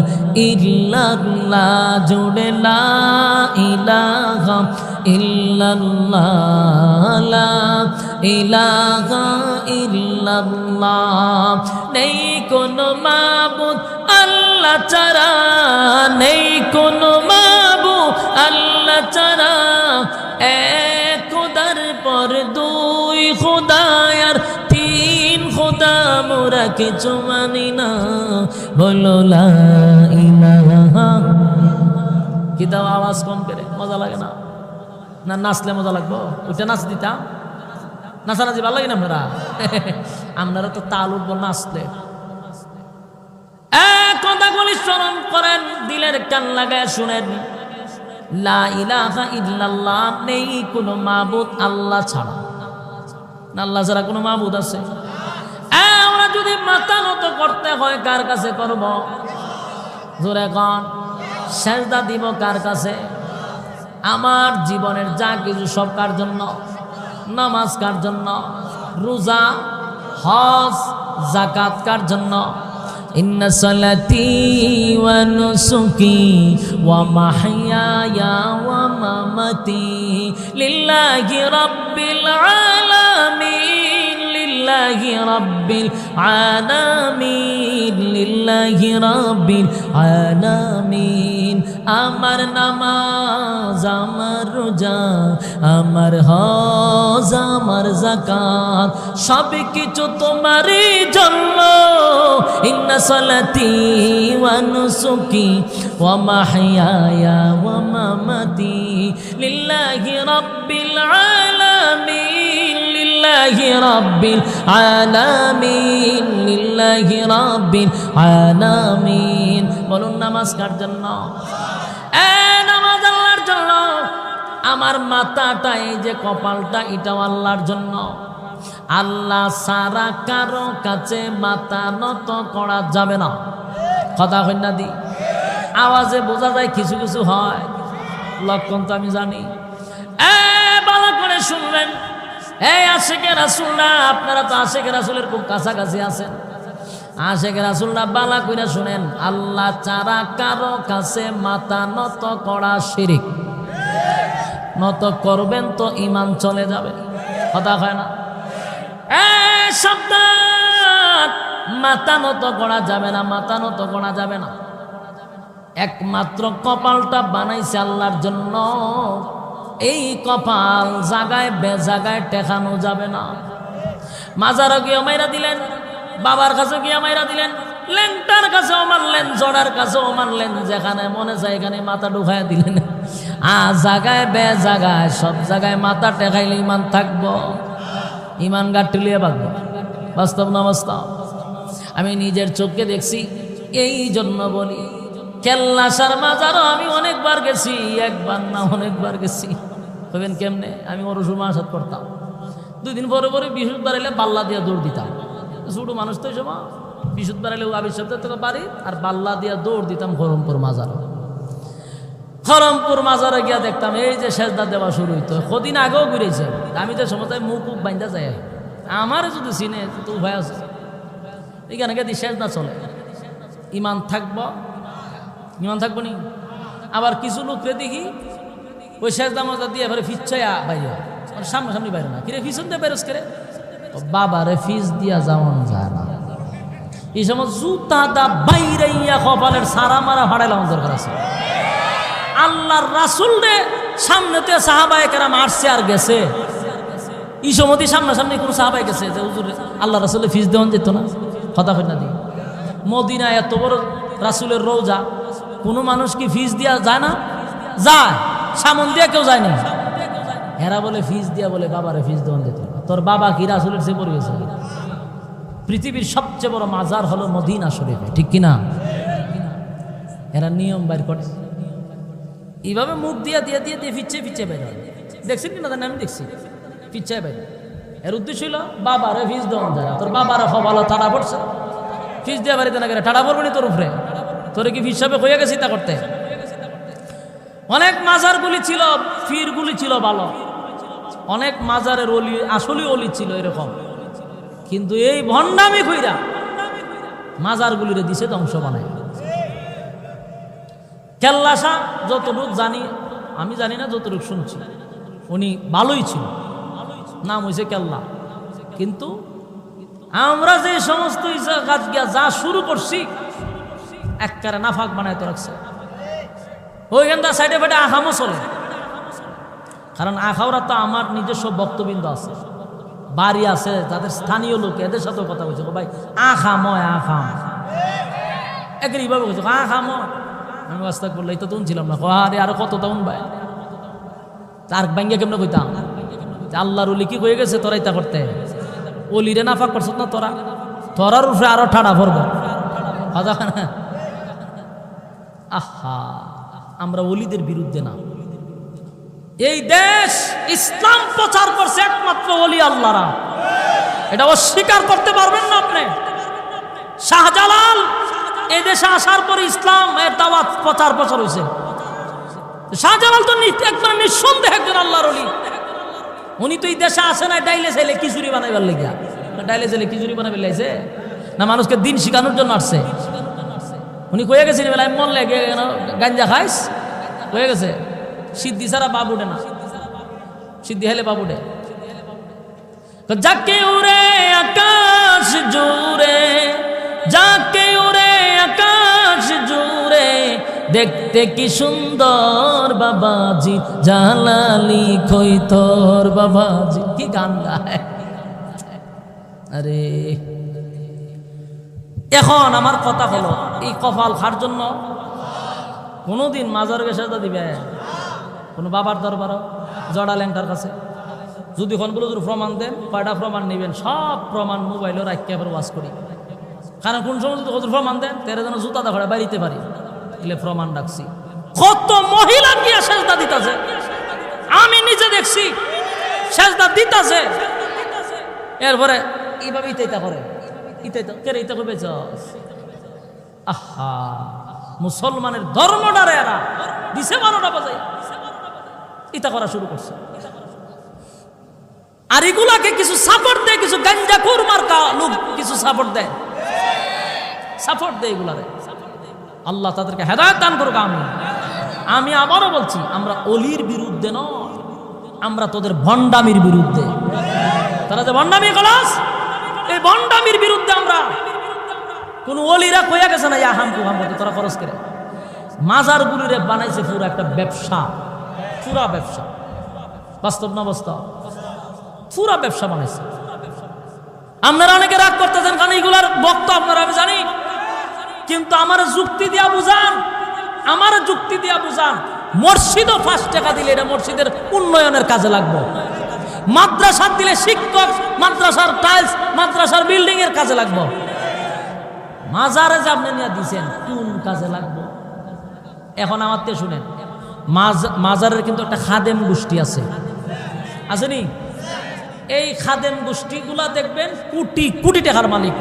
ইল্লাল্লাহ, জুড়ে লা ইলাহা ইল্লাল্লাহ, লা ইলাহা ইল্লাল্লাহ। নেই কোনো মাবুদ আল্লাহ ছাড়া, নেই কোনো মাবুদ আল্লাহ ছাড়া। এক খোদার পর দুই খোদা আর তিন খোদা, মোরা কিছু মানি না। বলো লা ইলাহা। কি দাও আওয়াজ কম করে, মজা লাগে না? না নাচলে মজা লাগবো? ওইটা নাচ দিতাম, নাচানাচি ভালো লাগে না আপনারা? আপনারা তো তাল উঠবো নাচলে। কথাগুলি স্মরণ করেন, দিলের কান লাগায় শুনেন। লা ইলাহা ইল্লাল্লাহ, নেই কোনো মাবুদ আল্লাহ ছাড়া। না আল্লাহ ছাড়া কোনো মাবুদ আছে? আমরা যদি মাথা নত করতে হয় কার কাছে করব? জোরে কন। সেজদা দিব কার কাছে? আমার জীবনের যা কিছু সব কার জন্য? নামাজ কার জন্য? রোজা, হজ, যাকাত কার জন্য? ইন্না সালাতি ওয়া নুসুকি ওয়া মাহইয়ায়া ওয়া মামাতি লিল্লাহি রাব্বিল আলামিন, লিল্লাহি রাব্বিল আলামিন, লিল্লাহি রাব্বিল আলামিন। আমার নামাজ, আমার রোজা, আমার হজ, আমার যাকাত সব কিছু তোমারই জন্য। ইন্না সালাতি ওয়া নুসুকি ওয়া মাহইয়ায়া ওয়া মামাতি লিল্লাহি রাব্বিল আলামিন, লিল্লাহি রাব্বিল আলামিন, লিল্লাহি রাব্বিল আলামিন। বলুন নামাজ কার জন্য? নামাজ আল্লাহর জন্য। আমার মাথাটা, এই যে কপালটা, এটাও আল্লাহর জন্য। আল্লাহ সারা কারো কাছে মাথা নত করা যাবে না। কথা কইনা দি, আওয়াজে বোঝা যায় কিছু কিছু হয়, লক্ষণ তো আমি জানি। ভালো করে শুনবেন, এই আশিকে রাসূলরা, আপনারা তো আশিকে রাসূলের খুব কাছাকাছি আছেন। আশিকে রাসূলরা বালা কইরা শুনেন, আল্লাহ ছাড়া কারো কাছে মাথা নত করা শিরিক। নত করবেন তো ঈমান চলে যাবে। কথা হয় না? সাবধান, মাথা নত করা যাবে না, মাথা নত করা যাবে না। একমাত্র কপালটা বানাইছে আল্লাহর জন্য। এই কপাল জাগায় বেজাগায় টেকানো যাবে না। মাজারও গিয়ে মাইরা দিলেন, বাবার কাছে গিয়ে মাইরা দিলেন, ল্যাংটার কাছেও মারলেন, জড়ার কাছেও মারলেন, যেখানে মনে চায় এখানে মাথা ঢুকাইয়া দিলেন। জাগায় বেজাগায় সব জায়গায় মাথা টেকাইলে ইমান থাকবো? ইমান গাঁটলিয়ে বাঁধবো? বাস্তব না বাস্তব? আমি নিজের চোখকে দেখছি, এই জন্য বলি। কেল্লাসার মাজারও আমি অনেকবার গেছি, একবার না অনেকবার গেছি। হবেন কেমনে? আমি ওর সময় সাথ করতাম, 2 দিন পরে পরে বৃহস্পতিবার এলে বাল্লা দিয়ে দৌড় দিতাম। ছোটো মানুষ তো এই সময়, বৃহস্পতিবার এলে আবির সপ্তাহ থেকে বাড়ি, আর বাল্লা দিয়ে দৌড় দিতাম খরমপুর মাজারে। খরমপুর মাজারে গিয়া দেখতাম এই যে সেজদা দেওয়া শুরু হইতো। কদিন আগেও ঘুরেছে, আমি তো সময় মুখ বাইন্দা যায়। আমার যদি চিনে তো ভয় আছে, এখানে গিয়ে সেজদা চলে। ইমান থাকবো? ইমান থাকবো নি? আবার কিছু লোকরে দেখি ওই সেজদা মজা দিয়ে এবারে ফিচ্ছাইয়া বাইরে, মানে সামনাসামনি বাইরে না, কিরে ফিসন দিয়ে বাইরস করে। বাবারে ফিস দিয়া যাওয়ান যায় না। এই সময় জুতা দা বাইরাইয়া কপালের সারা মারা ফাড়াইলাম দরকার আছে। আল্লাহর রাসূল রে সামনেতে সাহাবায়ে কেরাম আসছে আর গেছে। এই সময় সামনাসামনি কোনো সাহাবায়ে গেছে যে হুজুর আল্লাহ রাসূলের ফিস দেওয়ান যেত না? কথা কই না দি। মদিনা এত বড় রাসূলের রওজা, কোনো মানুষ কি ফিস দিয়া যায় না? যায়, সামন দিয়া কেউ যায় না। এরা বলে ফিস দিয়া, বলে বাবারে ফিস দেওয়ান যেত না। তোর বাবা কি রাসূলের চেয়ে বড় গেছে? পৃথিবীর সবচেয়ে বড় মাজার হলো মদিনা শরীফে, ঠিক কিনা? এরা নিয়ম বাইর করে, এইভাবে মুখ দিয়া দিয়া দিয়ে দিয়ে ফিচ্ছে ফিচ্ছে বাইরে। দেখছেন কিনা জানি, আমি দেখছি ফিচ্ছে বাইরে। এর উদ্দেশ্য ছিল বাবারে ফিস দেওয়ান যায় না। তোর বাবারে ভালো ঠাড়া পড়ছে, ফিস দিয়ে বাড়িতে না গেলে ঠাড়া পড়বনি তোর উপরে। তোরে কি ফিস হিসাবে হয়ে গেছি তা করতে? অনেক মাজারগুলি ছিল, ফিরগুলি ছিল ভালো, অনেক মাজারের অলি আসলে অলি ছিল এরকম, কিন্তু এই ভণ্ডামি কইরা মাজারগুলিরে দিছে ধ্বংস বানায়। কেল্লাসা যতটুক জানি, আমি জানি না, যতটুক শুনছি উনি ভালোই ছিল, নাম হয়েছে কেল্লা। কিন্তু আমরা যে সমস্ত কাজ গিয়া যা শুরু করছি, একবারে নাফাক বানায় তো রাখছে। ওইখানটা সাইডে ফাইডে আখামও চলে, কারণ আখাওরা তো আমার নিজস্ব বক্তবিন্দু আছে, বাড়ি আছে, যাদের স্থানীয় লোক, এদের সাথেও কথা বলছে, ভাই আখাময় আখাম একের এইভাবে বলছে আখাময়। আমি বাস্তা করলে এই তো তখন ছিলাম না, আরে আরো কত তখন ভাই তার ব্যাঙ্গে কেমন কইতাম, আল্লাহর ওলি কি হয়ে গেছে তোরা ইতা করতে? ওলিরে নাফাক করছ না তোরা, তোরার উপরে আরো ঠাড়া পড়ব। আহা, আমরা ওলিদের বিরুদ্ধে না। এই দেশ ইসলাম প্রচার করছে একমাত্র ওলি আল্লাহরা, এটা অস্বীকার করতে পারবেন না আপনি। শাহজালাল এই দেশে আসার পরে ইসলাম এর দাওয়াত প্রচার হয়েছে। শাহজালাল তো একবার নিঃসন্দেহে একজন আল্লাহর ওলি। উনি তো এই দেশে আসে না ডাইলে চাইলে খিচুড়ি বানাইবার লেগে, ডাইলে চাইলে খিচুড়ি বানাবে লাইছে না, মানুষকে দিন শিখানোর জন্য আসছে। উনি কয়ে গেছেন বেলা মন লেগে গাঞ্জা খাইস, হয়ে গেছে সিদ্ধি ছাড়া বাবুডে না, সিদ্ধি হেলে বাবুডে। যাকে উড়ে আকাশ জুড়ে, যাকে উড়ে আকাশ জুড়ে, দেখতে কি সুন্দর বাবাজি, জালালি কই তোর বাবাজি। কি গান গায়! আরে এখন আমার কথা হলো, এই কপাল খার জন্য কোনোদিন মাজার গেছে দিবে কোনো বাবার দরবার জড়া ল্যাংটার কাছে? যদি কোনগুলো যদি প্রমাণ দেন, কয়টা প্রমাণ নেবেন? সব প্রমাণ মোবাইলে রাখিয়ে আবার ওয়াজ করি। কারণ কোন সময় যদি কত প্রমাণ দেন, তেরে যেন জুতা দেখা বাড়িতে পারি, এলে প্রমাণ রাখছি। কত মহিলা গিয়া সেজদা দিতেছে, আমি নিজে দেখছি সেজদা দিতেছে। এরপরে এইভাবে ইতাইতা করে, ইতাইতা কে ইতা করবে? আহা, মুসলমানের ধর্মটারে এরা দিছে 12টা বাজে ইতা করা শুরু করছে। আর এগুলাকে কিছু সাপোর্ট দেয়, কিছু গাঞ্জা খুর মার্কা লোক কিছু সাপোর্ট দেয়, সাপোর্ট দেয় এগুলারে। আল্লাহ তাদেরকে হেদায়েত দান করুক। আমি আবারও বলছি, আমরা অলির বিরুদ্ধে নয়, আমরা তোদের ভণ্ডামির বিরুদ্ধে। তারা যে ভণ্ডামি কলাস, এই ভণ্ডামির বিরুদ্ধে আমরা। কোন অলিরা কইয়া গেছে না ইয়া হামকু হামকু তোরা খরচ করে। মাজার গুলিরে বানাইছে পুরো একটা ব্যবসা, পুরা ব্যবসা। বাস্তব না বাস্তব? পুরা ব্যবসা বানাইছে। আপনারা অনেকে রাগ করতেছেন কারণ এইগুলার বক্ত আপনারা আমি জানি, কিন্তু আমার যুক্তি দিয়া বুঝান, আমার যুক্তি দিয়া বুঝান। মসজিদও 5 টাকা দিলে এটা মসজিদের উন্নয়নের কাজে লাগবে। মাদ্রাসা দিলে শিক্ষক, মাদ্রাসার টাইলস, মাদ্রাসার বিল্ডিং এর কাজে লাগবে। মাজারে যে আপনি নিয়ে দিচ্ছেন কোন কাজে লাগবে? এখন আমার তে শুনেন, মাজারের কিন্তু একটা খাদেম গোষ্ঠী আছে, আসেনি? এই খাদেম গোষ্ঠীগুলা দেখবেন কোটি কোটি টাকার মালিক।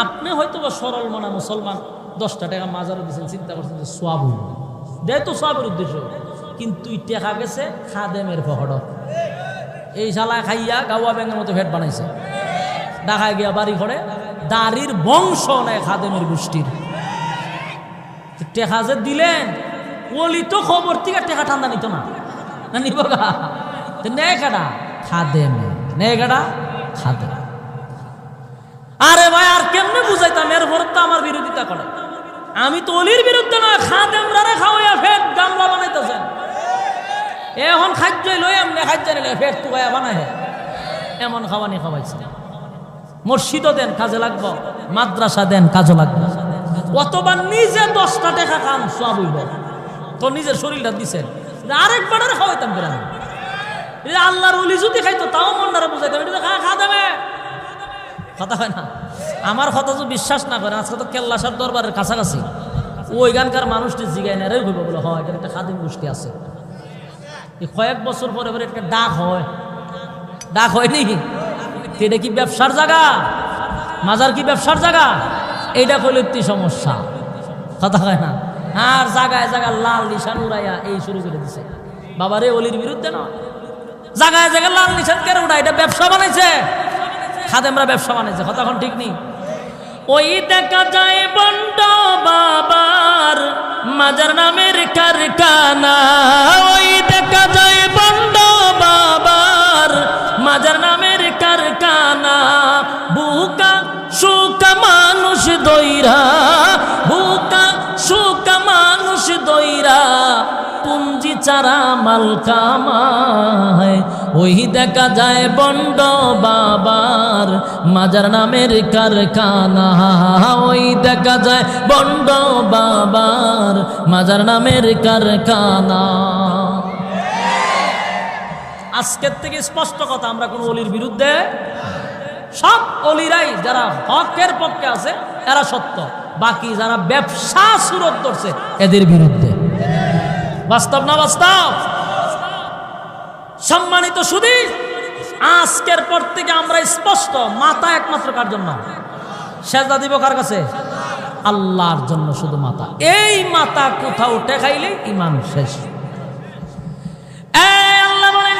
আপনি হয়তো বা সরল মনা মুসলমান 10টা টাকা মাজারে দিচ্ছেন, চিন্তা করছেন যে সোয়াব হইল, দেয় তো সোয়াবের উদ্দেশ্য, কিন্তু টাকা গেছে খাদেমের পকেট। এই শালা খাইয়া গাওয়া ব্যাঙের মতো ভেট বানাইছে, ঢাকায় গিয়া বাড়ি ঘরে দাড়ির বংশ নেয় খাদেমের গোষ্ঠীর। টেকা যে দিলেন, ওলি তো খবর থেকে টেকা ঠান্ডা নিত না, নিব গা নেয় কাটা খাদেম, নেয় কাটা খাদেম। আরে ভাই আর কেমনে বুঝাইতাম? এরপর তো আমার বিরোধিতা করে। আমি তো অলির বিরুদ্ধে নয়, খাদেমরা খাওয়াইয়া ফের গামলা বানাইতেছেন। এখন খাদ্য লই এমনি খাদ্য নিলে ফের টুকাইয়া বানায়, এমন খাওয়ানি খাওয়াইছে। মসজিদও দেন কাজে লাগবো, মাদ্রাসা দেন কাজে লাগবে। অথবা নিজে 10টা টাকা খান সব হইব, তো নিজের শরীরটা দিচ্ছেন, আরেকবার খাওয়াইতাম কেন? আল্লাহর ওলি যদি খাইতো তাও মনটারে বুঝাইতাম, এটা খা দেবে কথা হয় না। আমার কথা যদি বিশ্বাস না করে, আজকে তো কেল্লাসার দরবারের কাছাকাছি, ওইখানকার মানুষটি জিগাই না রে হইব বলে, হয় এখানে একটা খাদিম গোষ্ঠী আছে। কয়েক বছর পরে পরে একটা ডাক হয়, ডাক হয়নি? এটা কি ব্যবসার জায়গা? মাজার কি ব্যবসার জায়গা? এইটা করলে একটি সমস্যা, কথা হয় না। আর জায়গায় জায়গায় লাল নিশান উড়াইয়া এই শুরু করে দিছে। বাবারে অলির বিরুদ্ধে নয়, জায়গায় জায়গায় লাল নিশান কেন উড়ায়? এটা ব্যবসা বানাইছে, খাদেমরা ব্যবসা বানাইছে, কথা এখন ঠিক নেই। ওই দেখা যায় বন্ড বাবার মাজার নামের কারখানা, ওই দেখা যায় বন্ড বাবার মাজার নামের কারখানা। বুকা সুকা মানুষ দইরা, বুকা সুকা মানুষ দইরা, পুঞ্জি চারা মাল কামায়। ওই দেখা যায় বন্ড বাবার মাজার নামের কারখানা, ওই দেখা যায় বন্ড বাবার মাজার নামের কারখানা। আজকের থেকে স্পষ্ট কথা, আমরা কোন অলির বিরুদ্ধে, সব অলিরাই যারা হকের পক্ষে আছে এরা সত্য, বাকি যারা ব্যবসা সুরত করছে এদের বিরুদ্ধে। বাস্তব না বাস্তব? সম্মানিত শুধু আজকের পর থেকে আমরা স্পষ্ট, মাথা একমাত্র কার জন্য সেজদা দিব? কার কাছে? আল্লাহর জন্য শুধু মাথা। এই মাথা কোথাও টেকাইলে ইমান শেষ। আল্লাহ বলেন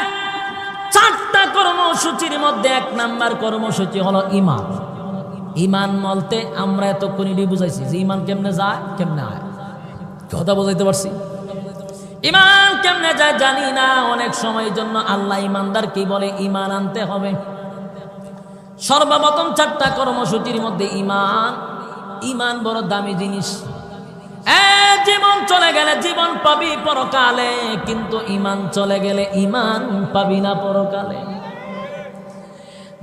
4টা কর্মসূচির মধ্যে 1 নাম্বার কর্মসূচি হলো ইমান। ইমান বলতে আমরা এতক্ষণ বুঝাইছি যে ইমান কেমনে যায় কেমনে আয়, কথা বোঝাইতে পারছি? ইমান কেমনে যায় জানি না। অনেক সময়ের জন্য আল্লাহ ইমানদার কি বলে, ইমান আনতে হবে। সর্বপ্রথম 4টা কর্মসূচির মধ্যে ইমান। ইমান বড় দামি জিনিস। জীবন চলে গেলে জীবন পাবি পরকালে, কিন্তু ইমান চলে গেলে ইমান পাবি না পরকালে।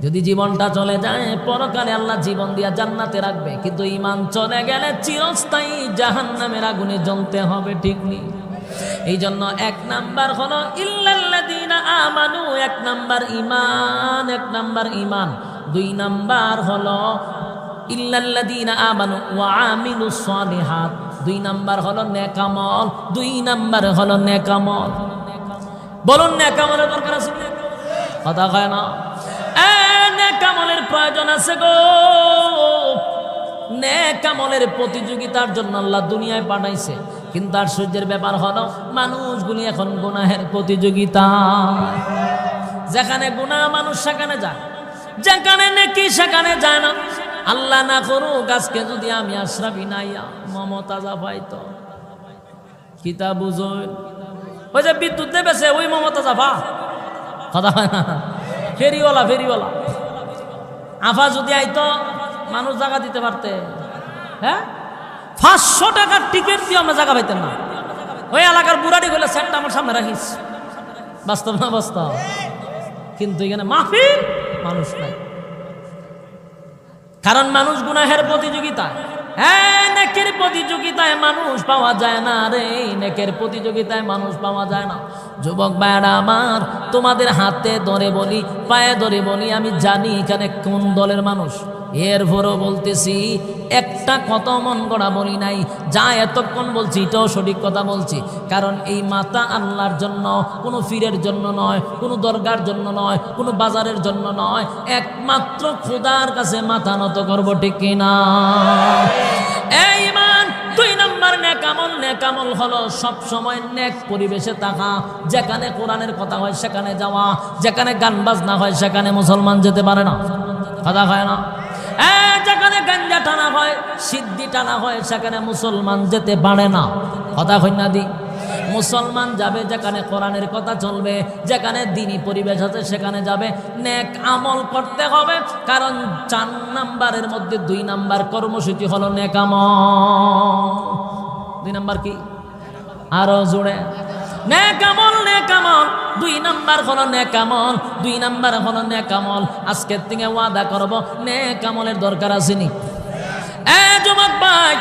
যদি জীবনটা চলে যায় পরকালে আল্লাহ জীবন দিয়া জান্নাতে রাখবে, কিন্তু ইমান চলে গেলে চিরস্থায়ী জাহান্নামের আগুনে জ্বলতে হবে, ঠিক নেই? এই জন্য 1 নাম্বার হলো ইল্লাল্লাযীনা আমানু, 1 নাম্বার ইমান, 1 নাম্বার ইমান। 2 নাম্বার হলো ইল্লাল্লাযীনা আমানু ওয়া আমিলুস সালিহাত, 2 নাম্বার হলো নেক আমল, 2 নাম্বার হলো নেক আমল। বলুন নেক আমলের দরকার আছে? কথা কয় না? নেক আমলের প্রয়োজন আছে গো। নেক আমলের প্রতিযোগিতার জন্য আল্লাহ দুনিয়ায় পাঠাইছে, কিন্তু আশ্চর্যের ব্যাপার হলো মানুষগুলি এখন গুনাহের প্রতিযোগিতা। যেখানে গুনাহ মানুষ সেখানে যায়, যেখানে নেকি সেখানে যায় না। আল্লাহ না করুক আজকে যদি আমি আশরাফি নাইয়া মমতাজা পাইতো, কিতা বুঝুন? ওই যে বিদ্যুৎ দেবেছে ওই মমতাজা পা, কথা হয় না? ফেরিওয়ালা ফেরিওয়ালা আফা যদি আইতো মানুষ জায়গা দিতে পারতে। হ্যাঁ, 500 টাকার টিকিট দিয়ে আমরা জায়গা পাইতেন না। ওই এলাকার বুড়াটি হইলে সেটটা আমার সামনে রাখিস। বাস্তব না বাস্তব? কিন্তু এখানে মাহফিল মানুষ নাই, কারণ মানুষ গুনাহের প্রতিযোগিতা। হ্যাঁ, নেকের প্রতিযোগিতায় মানুষ পাওয়া যায় না রে, নেকের প্রতিযোগিতায় মানুষ পাওয়া যায় না। যুবক ভাইরা আমার, তোমাদের হাতে ধরে বলি, পায়ে ধরে বলি, আমি জানি এখানে কোন দলের মানুষ। এরপরও বলতেছি, একটা কত মন গড়া বলি নাই, যা এতক্ষণ বলছি এটাও সঠিক কথা বলছি। কারণ এই মাথা আল্লাহর জন্য, কোনো ফিরের জন্য নয়, কোনো দরগার জন্য নয়, কোনো বাজারের জন্য নয়, একমাত্র খোদার কাছে মাথা নত করবো, ঠিক কিনা? এই ইমান। 2 নাম্বার নেক আমল। নেক আমল হলো সব সময় নেক পরিবেশে থাকা, যেখানে কোরআনের কথা হয় সেখানে যাওয়া, যেখানে গান বাজনা হয় সেখানে মুসলমান যেতে পারে না, কথা হয় না? যেখানে গাঞ্জা টানা হয়, সিদ্ধি টানা হয়, সেখানে মুসলমান যেতে পারে না, কথা হয় না দি? মুসলমান যাবে যেখানে কোরআনের কথা চলবে, যেখানে দ্বীনি পরিবেশ আছে সেখানে যাবে। নেক আমল করতে হবে, কারণ 4 নাম্বারের মধ্যে 2 নাম্বার কর্মসূচি হলো নেক আমল। 2 নাম্বার কি? আরো জোরে, নেক আমল। নেক আমল 2 নাম্বার হলো নেক আমল, 2 নাম্বার হলো নেক আমল। আজকের থেকে ওয়াদা করব, নেক আমলের দরকার আসেনি। যুবক ভাই,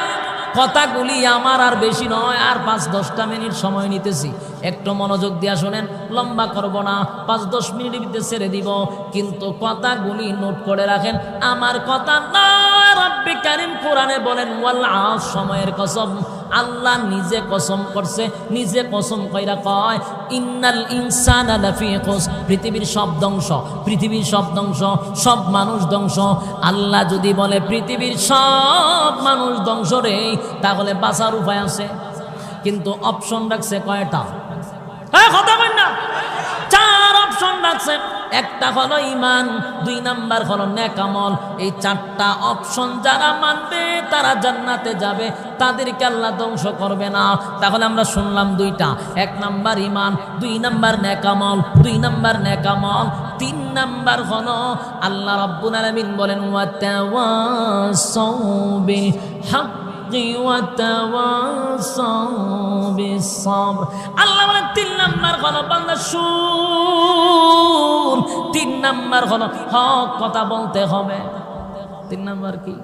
কথাগুলি আমার আর বেশি নয়, আর 5-10টা মিনিট সময় নিতেছি, একটু মনোযোগ দিয়া শোনেন। লম্বা করব না, 5-10 মিনিটের ভিতরে ছেড়ে দিব, কিন্তু কথাগুলি নোট করে রাখেন। আমার কথা না, রব্বে কারীম কোরআনে বলেন ওয়াল আস, সময়ের কসম। আল্লাহ নিজে কসম করছে, নিজে কসম কইরা কয় ইন্নাল ইনসানা লাফি খুসর, পৃথিবীর সব ধ্বংস, পৃথিবীর সব ধ্বংস, সব মানুষ ধ্বংস। আল্লাহ যদি বলে পৃথিবীর সব মানুষ ধ্বংস রে, তাহলে বাঁচার উপায় আছে, কিন্তু অপশন রাখছে কয়টা? কথা বল না, 4 অপশন রাখছে। একটা হলো ইমান, 2 নাম্বার হলো নেক আমল। এই 4টা অপশন যারা মানবে তারা জান্নাতে যাবে, তাদেরকে আল্লাহ ধ্বংস করবে না। তাহলে আমরা শুনলাম 2টা, 1 নাম্বার ইমান, 2 নাম্বার নেক আমল, 2 নাম্বার নেক আমল। 3 নাম্বার হলো আল্লাহ রাব্বুল আলামিন বলেন ওয়া তাওয়াসাউ বিল হক ওয়া তাওয়াসাউ বিস সাবর। আল্লাহ বলেন 3 নাম্বার হলো বান্দা শুন, 3 নাম্বার হলো হক কথা বলতে হবে। 3 নাম্বার কি?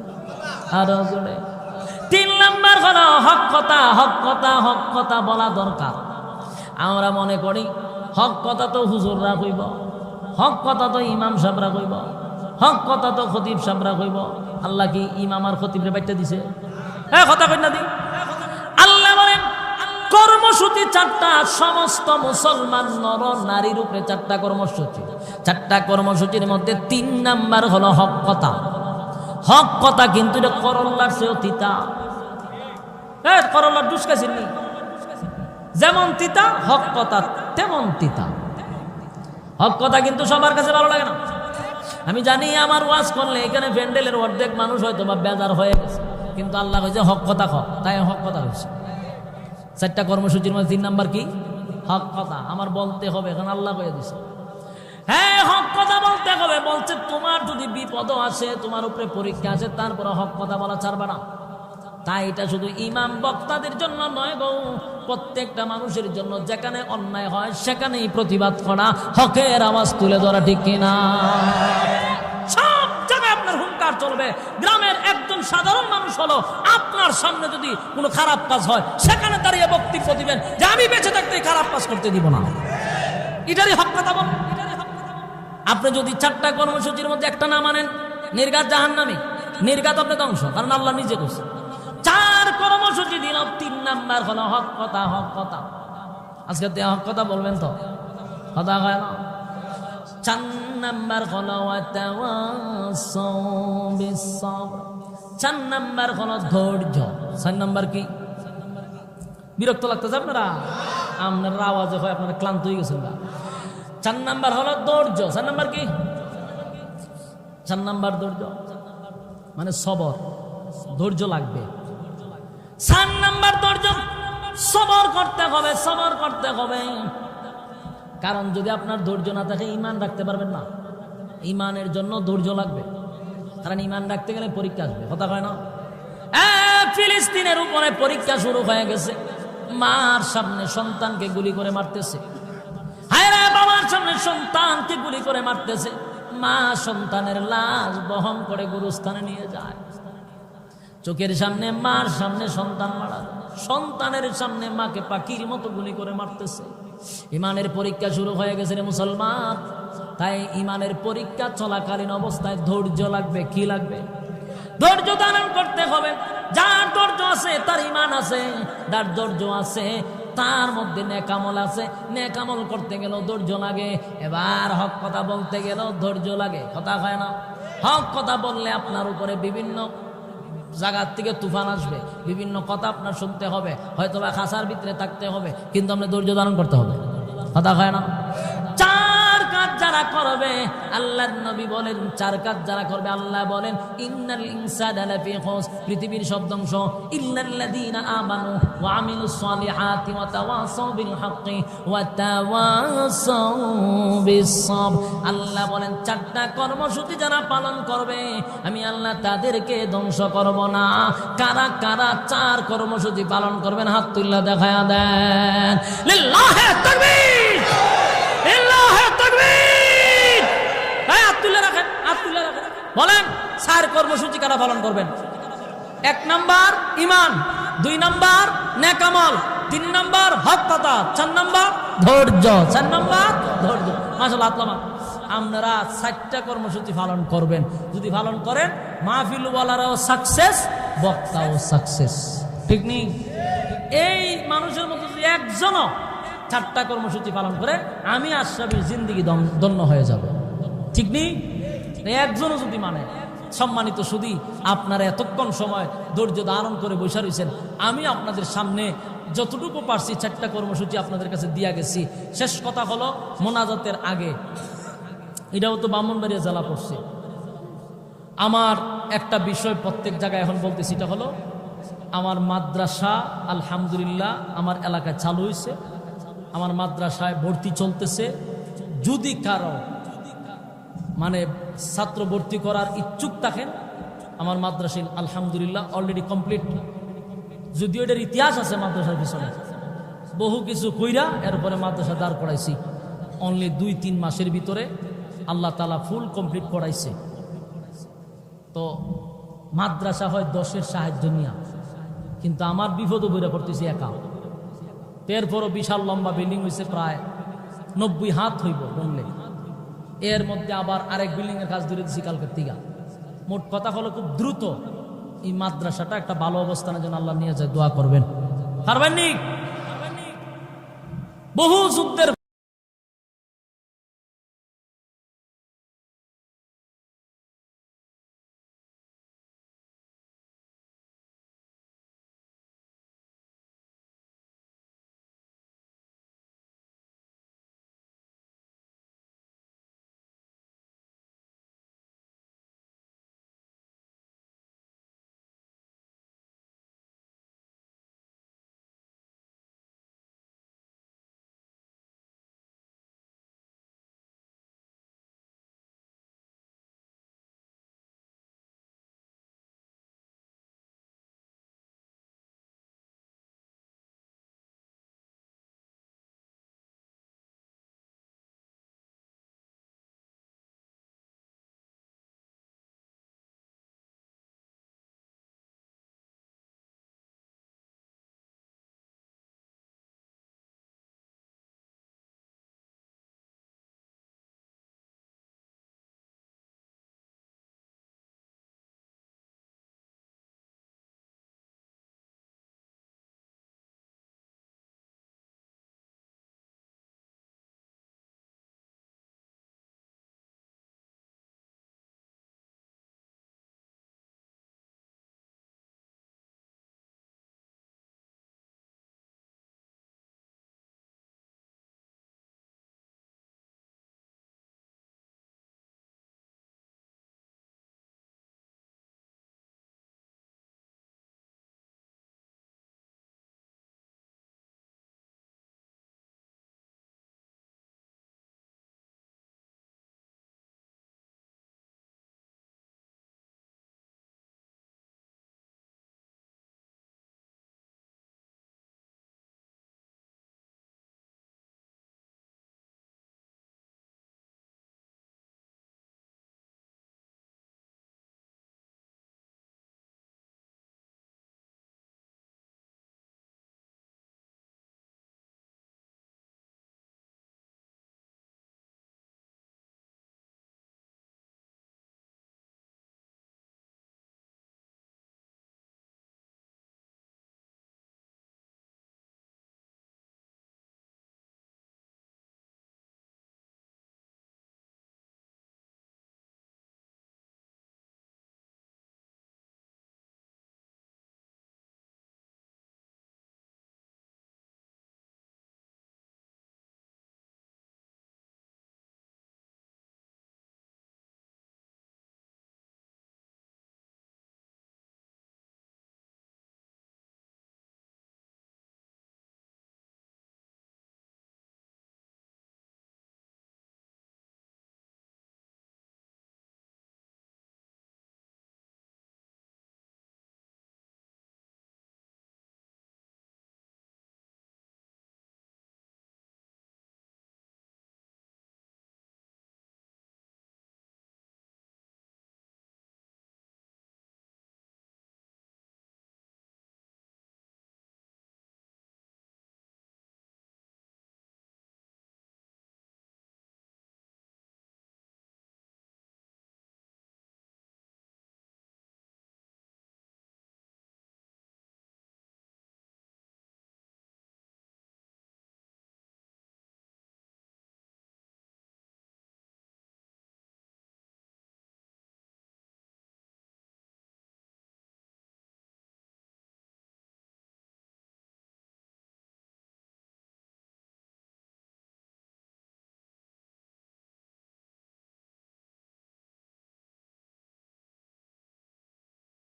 আরো জোরে। 3 নাম্বার হলো হক কথা, হক কথা, হক কথা বলা দরকার। আমরা মনে করি হক কথা তো হুজুররা কইব, হক কথা তো ইমাম সাহেবরা কইব, হক কথা তো খতিব সাহেবরা কইব। আল্লাহ কি ইমাম আর খতিবরে বাইটা দিছে? কথা কই না দি? আল্লাহ বলেন কর্মসূচি 4টা, সমস্ত মুসলমান নর নারীর উপরে 4টা কর্মসূচি। 4টা কর্মসূচির মধ্যে 3 নাম্বার হলো হক কথা। হক কথা কিন্তু এটা করল্লার চেয়েও তিতা। করল্লার দুষ খাইছিনি, যেমন তিতা হক কথা তেমন তিতা। হক কথা কিন্তু সবার কাছে ভালো লাগে না। আমি জানি আমার ওয়াজ করলে এখানে প্যান্ডেলের অর্ধেক মানুষ হয়তো বা বেজার হয়ে গেছে, কিন্তু আল্লাহ কইছে হক কথা খ, তাই হক কথা হয়েছে। চারটা কর্মসূচির মধ্যে 3 নাম্বার কি? হক কথা। আমার বলতে হবে, এখন আল্লাহ কয়ে দিছে, হ্যাঁ হক কথা বলতে হবে। বলছে তোমার যদি বিপদ আসে, তোমার উপরে পরীক্ষা আছে, তারপরে হক কথা বলা ছাড়বা না। তাই এটা শুধু ইমাম বক্তাদের জন্য নয় গো, প্রত্যেকটা মানুষের জন্য। যেখানে অন্যায় হয় সেখানেই প্রতিবাদ করা, হকের আওয়াজ তুলে ধরা, ঠিক কিনা? সব জায়গায় আপনার হুঙ্কার চলবে। গ্রামের একজন সাধারণ মানুষ হলো, আপনার সামনে যদি কোনো খারাপ কাজ হয়, সেখানে দাঁড়িয়ে বক্তব্য দিবেন যে আমি বেঁচে থাকতে খারাপ কাজ করতে দিব না। এটারই হক কথা বলেন। আপনি যদি 4টা কর্মসূচির মধ্যে একটা না মানেন, নির্ঘাত জাহান্নামী, নির্ঘাত আপনি ধ্বংস, কারণ আল্লাহ নিজে করছে। 4 কর্মসূচি দিল, 3 নাম্বার হলো হক কথা। হক কথা আজকে হক কথা বলবেন তো, কথা হয় না। 4 নাম্বার হলো 4 নাম্বার হলো ধৈর্য। 4 নাম্বার কি? বিরক্ত লাগতেছে আপনারা? আপনার আওয়াজে হয় আপনারা ক্লান্ত হয়ে গেছেন না। 4 নাম্বার হলো ধৈর্য। 4 নাম্বার কি? 4 নাম্বার ধৈর্য, মানে সবর, ধৈর্য লাগবে। 4 নাম্বার ধৈর্য, সবর করতে হবে, সবর করতে হবে। কারণ যদি আপনার ধৈর্য না থাকে, ঈমান রাখতে পারবেন না। ঈমানের জন্য ধৈর্য লাগবে, কারণ ঈমান রাখতে গেলে পরীক্ষা আসবে, কথা হয় না? ফিলিস্তিনের উপরে পরীক্ষা শুরু হয়ে গেছে। মার সামনে সন্তানকে গুলি করে মারতেছে, হায়রে বাবার সামনে সন্তানকে গুলি করে মারতেছে। মা সন্তানের লাশ বহন করে গুরুস্থানে নিয়ে যায়। চোখের সামনে মার সামনে সন্তান মারা, সন্তানের সামনে মাকে পাখির মতো গুলি করে মারতেছে। ইমানের পরীক্ষা শুরু হয়ে গেছে রে মুসলমান। তাই ইমানের পরীক্ষা চলাকালীন অবস্থায় ধৈর্য লাগবে। কি লাগবে? ধৈর্য ধারণ করতে হবে। যার ধৈর্য আছে তার ইমান আছে, যার ধৈর্য আছে তার মধ্যে নেকামল আছে। নেকামল করতে গেলেও ধৈর্য লাগে। এবার হক কথা বলতে গেলেও ধৈর্য লাগে, কথা হয় না? হক কথা বললে আপনার উপরে বিভিন্ন জায়গার থেকে তুফান আসবে, বিভিন্ন কথা আপনার শুনতে হবে, হয়তো বা খাসার ভিতরে থাকতে হবে, কিন্তু আপনি ধৈর্য ধারণ করতে হবে, কথা হয় না? 4 কাজ যারা করবে, আল্লাহর নবী বলেন 4 কাজ যারা করবে, আল্লাহ বলেন ইন্নাল ইনসানা লাফি খুস, পৃথিবীর সব ধ্বংস, ইল্লাল্লাযীনা আমানু ওয়া আমিলুস সলিহাতি ওয়া তাওয়াসাউ বিল হাক্কি ওয়া তাওয়াসাউ বিস সাবর। আল্লাহ বলেন 4টা কর্মসূচি যারা পালন করবে, আমি আল্লাহ তাদেরকে ধ্বংস করব না। কারা কারা 4 কর্মসূচি পালন করবেন? হাত তুলে দেখায়া দেন। লিল্লাহি তাকবীর, লিল্লাহি তাকবীর। এই হাত তুলে রাখেন, হাত তুলে রাখেন। বলেন 4 কর্মসূচি কারা পালন করবেন? 1 নাম্বার ঈমান, 2 নাম্বার নেকামল, 3 নাম্বার হক কথা, 4 নাম্বার ধৈর্য। 4 নাম্বার ধৈর্য। মাশাআল্লাহ, আত্মা আপনারা 4টা কর্মসূচি পালন করবেন। যদি পালন করেন, মাহফিল ওয়ালারাও সাকসেস, বক্তাও সাকসেস, ঠিক নেই? এই মানুষের মধ্যে যদি একজনও 4টা কর্মসূচি পালন করে, আমি আশরাফির জিন্দেগি ধন্য হয়ে যাব, ঠিক নেই? একজনও যদি মানে, সম্মানিত শুধু আপনারা এতক্ষণ সময় ধৈর্য ধারণ করে বসে রয়েছেন। আমি আপনাদের সামনে যতটুকু পারছি 4টা কর্মসূচি আপনাদের কাছে দিয়া গেছি। শেষ কথা হলো, মোনাজাতের আগে, এটাও তো ব্রাহ্মণবাড়িয়া জেলা পড়ছে, আমার একটা বিষয় প্রত্যেক জায়গায় এখন বলতেছি, এটা হলো আমার মাদ্রাসা আলহামদুলিল্লাহ আমার এলাকায় চালু হয়েছে। আমার মাদ্রাসায় ভর্তি চলতেছে। যদি কারো মানে ছাত্র ভর্তি করার ইচ্ছুক থাকেন, আমার মাদ্রাসায় আলহামদুলিল্লাহ অলরেডি কমপ্লিট। যদিও এটার ইতিহাস আছে মাদ্রাসার পিছনে, বহু কিছু কইরা এরপরে মাদ্রাসা দাঁড় করাইছি। অনলি 2-3 মাসের ভিতরে আল্লাহ তাআলা ফুল কমপ্লিট করাইছে। তো মাদ্রাসা হয় 10-এর সাহায্য নিয়া, কিন্তু আমার বিপদও বইরা পড়তেছি একা। এরপরও বিশাল লম্বা বিল্ডিং হয়েছে, প্রায় 90 হাত হইব বললে। এর মধ্যে আবার আরেক বিল্ডিং এর কাজ ধরে দিচ্ছি কালকের থেকে। মোট কথা হলো, খুব দ্রুত এই মাদ্রাসাটা একটা ভালো অবস্থানের জন্য আল্লাহ নিয়ে যায়, দোয়া করবেন। পারবেন নি? বহু যুদ্ধের